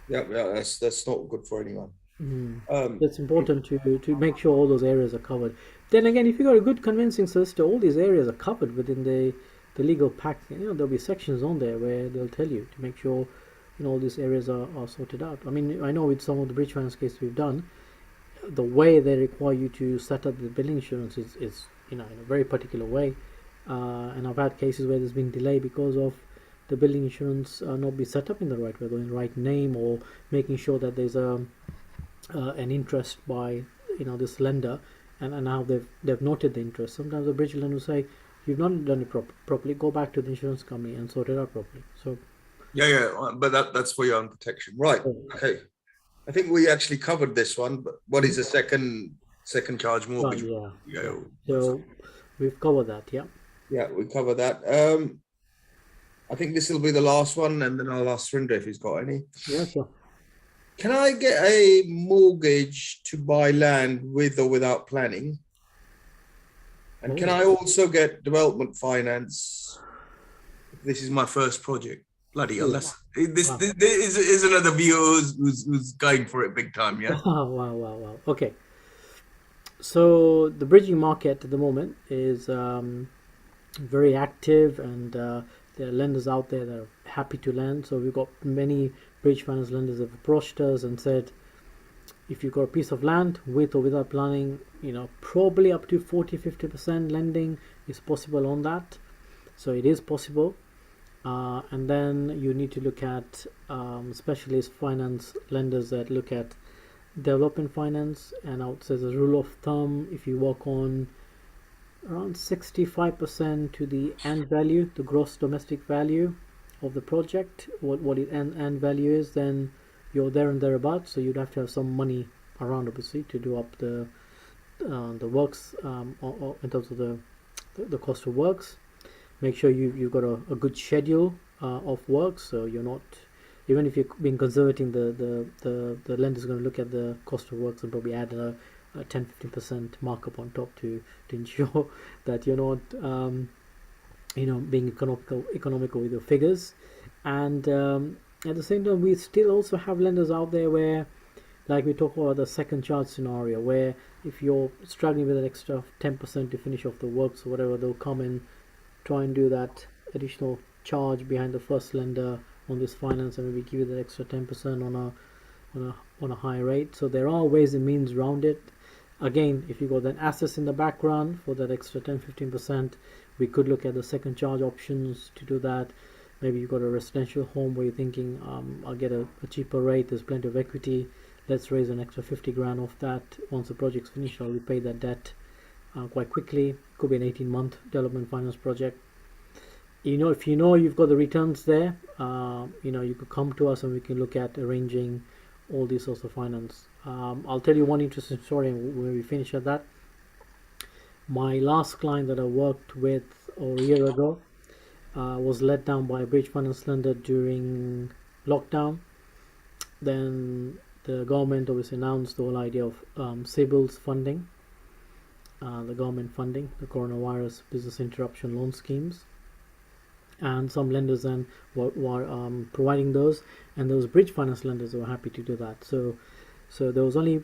Yeah, that's not good for anyone. It's important to make sure all those areas are covered. Then again, if you've got a good convincing solicitor, all these areas are covered within the legal pack. There'll be sections on there where they'll tell you to make sure all these areas are sorted out. I mean, I know with some of the bridge finance cases we've done, the way they require you to set up the building insurance is in a very particular way, and I've had cases where there's been delay because of the building insurance not be set up in the right way, or in the right name, or making sure that there's an interest by this lender, and now they've noted the interest. Sometimes the bridge lender will say, you've not done it properly, go back to the insurance company and sort it out properly. So but that's for your own protection, right? Okay, I think we actually covered this one, but what is a second charge mortgage? So we've covered that. Yeah, we covered that. I think this will be the last one, and then I'll ask Surinder if he's got any. Yeah, sure. Can I get a mortgage to buy land with or without planning? And can I also get development finance? This is my first project. Bloody hell! This is another viewer who's going for it big time. Yeah. Wow. Okay. So the bridging market at the moment is very active, and there are lenders out there that are happy to lend. So we've got many bridge finance lenders that have approached us and said, if you've got a piece of land with or without planning, probably up to 40-50% lending is possible on that. So it is possible. And then you need to look at specialist finance lenders that look at development finance. And I would say, as a rule of thumb, if you work on around 65% to the end value, the gross domestic value of the project, what its end value is, then you're there and thereabouts. So you'd have to have some money around, obviously, to do up the works or in terms of the cost of works. Make sure you've got a good schedule of work, so you're not, even if you're being conservative, the lender's going to look at the cost of works and probably add a 10-15% markup on top to ensure that you're not being economical with your figures. And at the same time, we still also have lenders out there where like we talk about the second charge scenario, where if you're struggling with an extra 10% to finish off the works or whatever, they'll come and try and do that additional charge behind the first lender on this finance, and maybe give you that extra 10% on a high rate. So there are ways and means around it. Again, if you got then assets in the background for that extra 10-15%, we could look at the second charge options to do that. Maybe you've got a residential home where you're thinking, I'll get a cheaper rate, there's plenty of equity, let's raise an extra 50 grand off that. Once the project's finished, I'll repay that debt quite quickly. Could be an 18-month development finance project. If you know you've got the returns there, you could come to us and we can look at arranging all these sorts of finance. I'll tell you one interesting story when we finish at that. My last client that I worked with a year ago was let down by a bridge finance lender during lockdown. Then the government obviously announced the whole idea of CBILS funding, the government funding, the coronavirus business interruption loan schemes. And some lenders then were providing those, and those bridge finance lenders were happy to do that. So there was only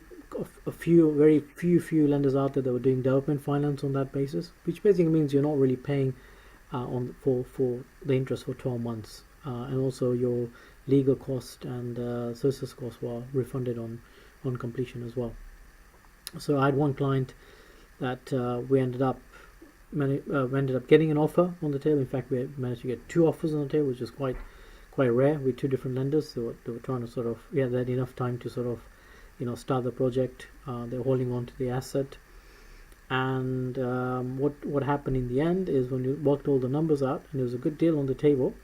very few lenders out there that were doing development finance on that basis, which basically means you're not really paying for the interest for 12 months, and also your legal cost and services costs were refunded on completion as well. So I had one client that we ended up getting an offer on the table. In fact, we managed to get 2 offers on the table, which is quite rare, with 2 different lenders. So they were trying to they had enough time to start the project. They're holding on to the asset. And what happened in the end is, when you worked all the numbers out and there was a good deal on the table,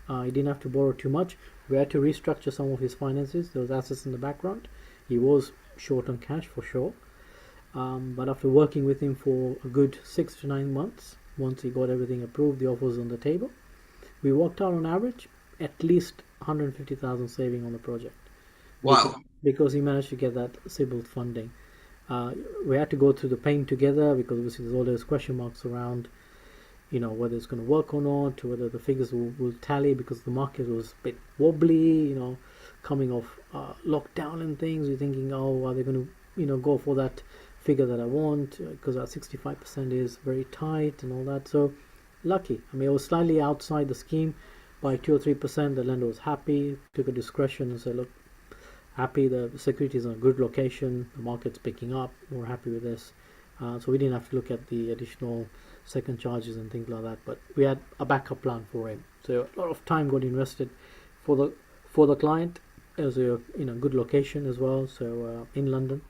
he didn't have to borrow too much. We had to restructure some of his finances. There was assets in the background. He was short on cash for sure. But after working with him for a good 6 to 9 months, once he got everything approved, the offers on the table, we worked out on average at least 150,000 saving on the project. Wow. Because he managed to get that CBILS funding. We had to go through the pain together, because obviously there's all those question marks around, whether it's going to work or not, or whether the figures will tally, because the market was a bit wobbly, coming off lockdown and things. You're thinking, are they going to, go for that figure that I want, because that 65% is very tight and all that. So lucky. It was slightly outside the scheme by 2 or 3%. The lender was happy, took a discretion and said, look, happy, the security is in a good location, the market's picking up, we're happy with this. So we didn't have to look at the additional second charges and things like that, but we had a backup plan for him. So a lot of time got invested for the client. It was a good location as well, so in London.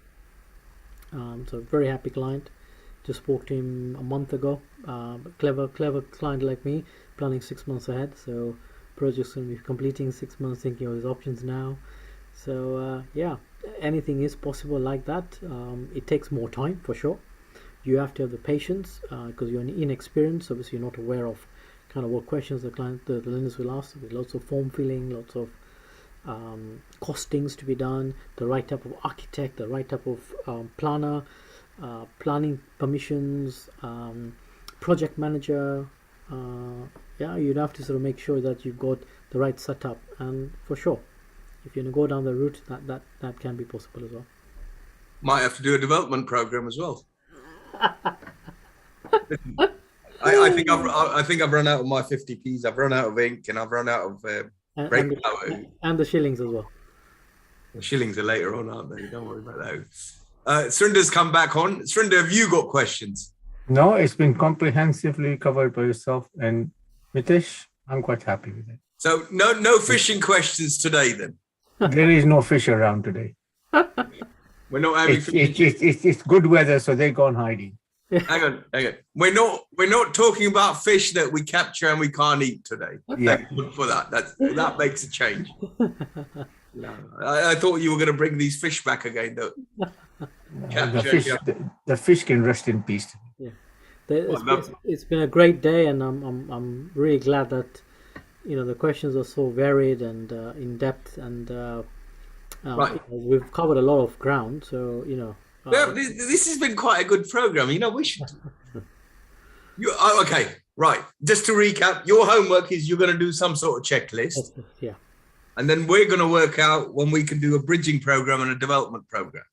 So very happy client. Just spoke to him a month ago. Clever client like me, planning 6 months ahead. So project's going to be completing 6 months, thinking of his options now. So anything is possible like that. It takes more time for sure. You have to have the patience, because you're inexperienced. Obviously, you're not aware of kind of what questions the lenders will ask. There's lots of form filling, lots of costings to be done, the right type of architect, the right type of planner, planning permissions, project manager. You'd have to make sure that you've got the right setup, and for sure, if you're going to go down the route, that can be possible as well. Might have to do a development program as well. I think I've run out of my 50p's. I've run out of ink, and I've run out of and the shillings as well. The shillings are later on, aren't they? Don't worry about those. Surinder's come back on. Surinder, have you got questions? No, it's been comprehensively covered by yourself, and Mitesh, I'm quite happy with it. So no fishing questions today then? There is no fish around today. We're not having it's good weather, so they're gone hiding. Hang on. We're not talking about fish that we capture and we can't eat today. Yeah. Thank God for that. That makes a change. No, I thought you were going to bring these fish back again, though. The fish can rest in peace. Yeah, it's been a great day, and I'm really glad that the questions are so varied and in depth, and right. We've covered a lot of ground. So this has been quite a good program. We should. Okay, right. Just to recap, your homework is you're going to do some sort of checklist. Yeah. And then we're going to work out when we can do a bridging program and a development program.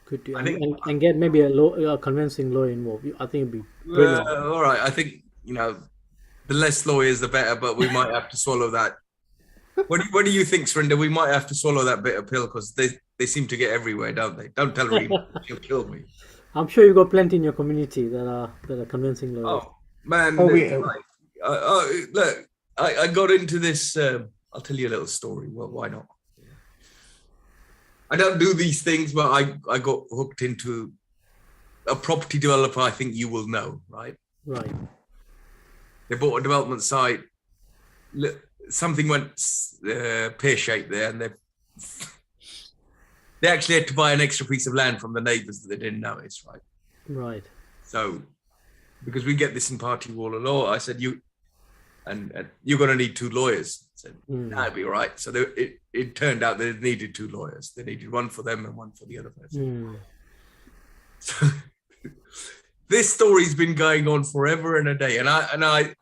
Could do, I think- and get maybe a convincing lawyer involved. I think it'd be brilliant. All right. I think, the less lawyers, the better, but we might have to swallow that. What do you think, Surinder? We might have to swallow that bitter pill because they seem to get everywhere, don't they? Don't tell Reema. She'll kill me. I'm sure you've got plenty in your community that are convincing lawyers. Oh, man. Look, I got into this. I'll tell you a little story. Well, why not? I don't do these things, but I got hooked into a property developer I think you will know, right? Right. They bought a development site. Something went pear-shaped there, and they actually had to buy an extra piece of land from the neighbours that they didn't notice, right? Right. So, because we get this in party wall of law, I said, you're going to need 2 lawyers. I said, that'd be all right. So it turned out they needed 2 lawyers. They needed one for them and one for the other person. So, this story's been going on forever and a day, and I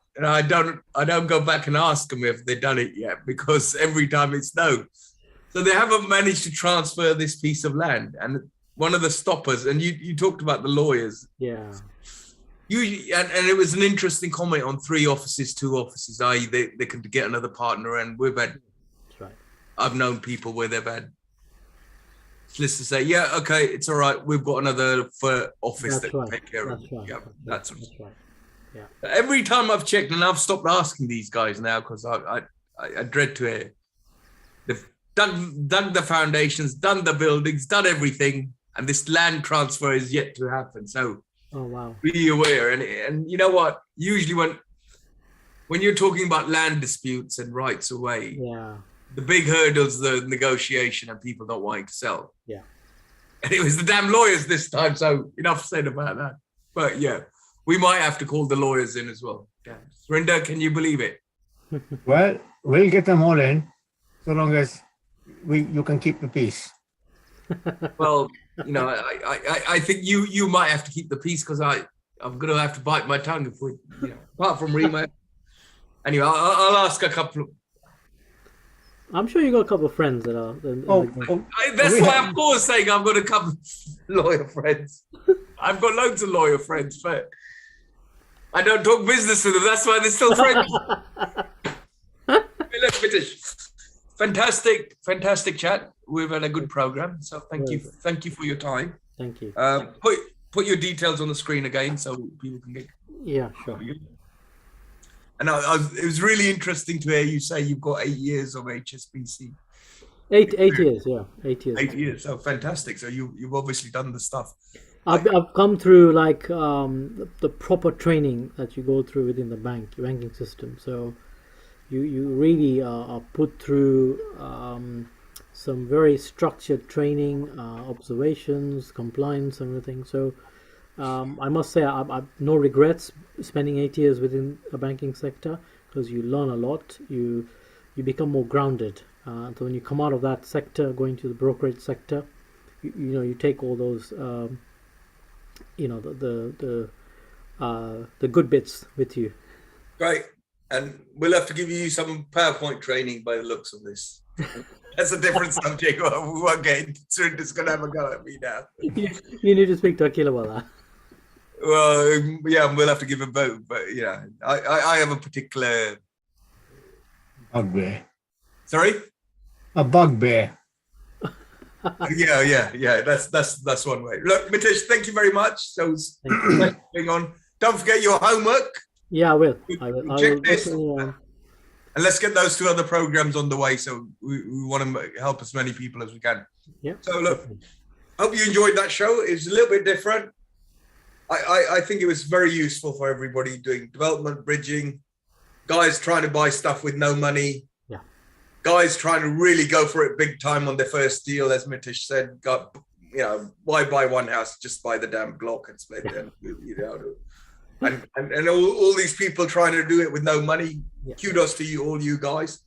don't go back and ask them if they've done it yet, because every time it's no. So they haven't managed to transfer this piece of land, and one of the stoppers. And you talked about the lawyers. Yeah. Usually, and it was an interesting comment on 3 offices, 2 offices. I.e., they can get another partner, and we've had. That's right. I've known people where they've had solicitors say, "Yeah, okay, it's all right. We've got another office that can take care of it." Right. Yeah, that's right. Yeah. Every time I've checked, and I've stopped asking these guys now because I dread to hear. They've dug the foundations, done the buildings, done everything, and this land transfer is yet to happen. So, oh wow, be aware. And you know what? Usually when you're talking about land disputes and rights away, yeah, the big hurdle's the negotiation and people not wanting to sell. Yeah. And it was the damn lawyers this time, so enough said about that. But yeah, we might have to call the lawyers in as well. Yeah. Surinder, can you believe it? Well, we'll get them all in, so long as you can keep the peace. Well, I think you might have to keep the peace because I'm going to have to bite my tongue if we, apart from Reema. Anyway, I'll ask a couple of. I'm sure you got a couple of friends that are. That's why I'm always saying I've got a couple of lawyer friends. I've got loads of lawyer friends, but I don't talk business with them. That's why they're still friends. Let's finish. Fantastic chat. We've had a good program, so thank you for your time. Thank you. Put your details on the screen again so people can get. Yeah, sure. And it was really interesting to hear you say you've got 8 years of HSBC. 8 years, yeah, 8 years. 8 years, so fantastic. So you've obviously done the stuff. I've come through like the proper training that you go through within the banking system. So you really are put through some very structured training, observations, compliance, and everything. So I must say I've no regrets spending 8 years within a banking sector because you learn a lot. You become more grounded. So when you come out of that sector, going to the brokerage sector, you take all those the good bits with you. Great. And we'll have to give you some PowerPoint training by the looks of this. That's a different subject. We won't get into. Surinder's going to have a go at me now. You need to speak to Akil about that. Well, yeah, we'll have to give a vote. But yeah, I have a particular Bugbear. Sorry? A bugbear. Yeah. That's one way. Look, Mitesh, thank you very much. So thanks for being on. Don't forget your homework. Yeah, I will. Check this. And let's get those 2 other programs on the way. So we want to help as many people as we can. Yeah. So look, hope you enjoyed that show. It's a little bit different. I think it was very useful for everybody doing development, bridging, guys trying to buy stuff with no money. Yeah. Guys trying to really go for it big time on their first deal, as Mitesh said. Why buy one house? Just buy the damn block and split it. And all these people trying to do it with no money. Yeah. Kudos to you, all you guys.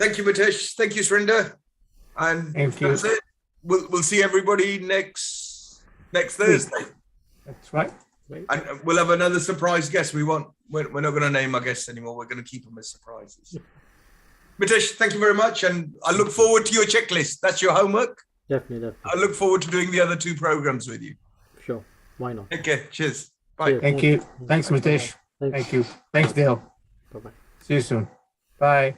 Thank you, Mitesh. Thank you, Surinder. And that's it. We'll see everybody next Thursday. That's right. And we'll have another surprise guest. We're not going to name our guests anymore. We're going to keep them as surprises. Mitesh, thank you very much. And I look forward to your checklist. That's your homework. Definitely. I look forward to doing the other 2 programs with you. Sure. Why not? Okay, cheers. Bye. Cheers. Thank you. Thanks, Mitesh. Thanks. Thank you. Thanks, Dale. Bye-bye. See you soon. Bye.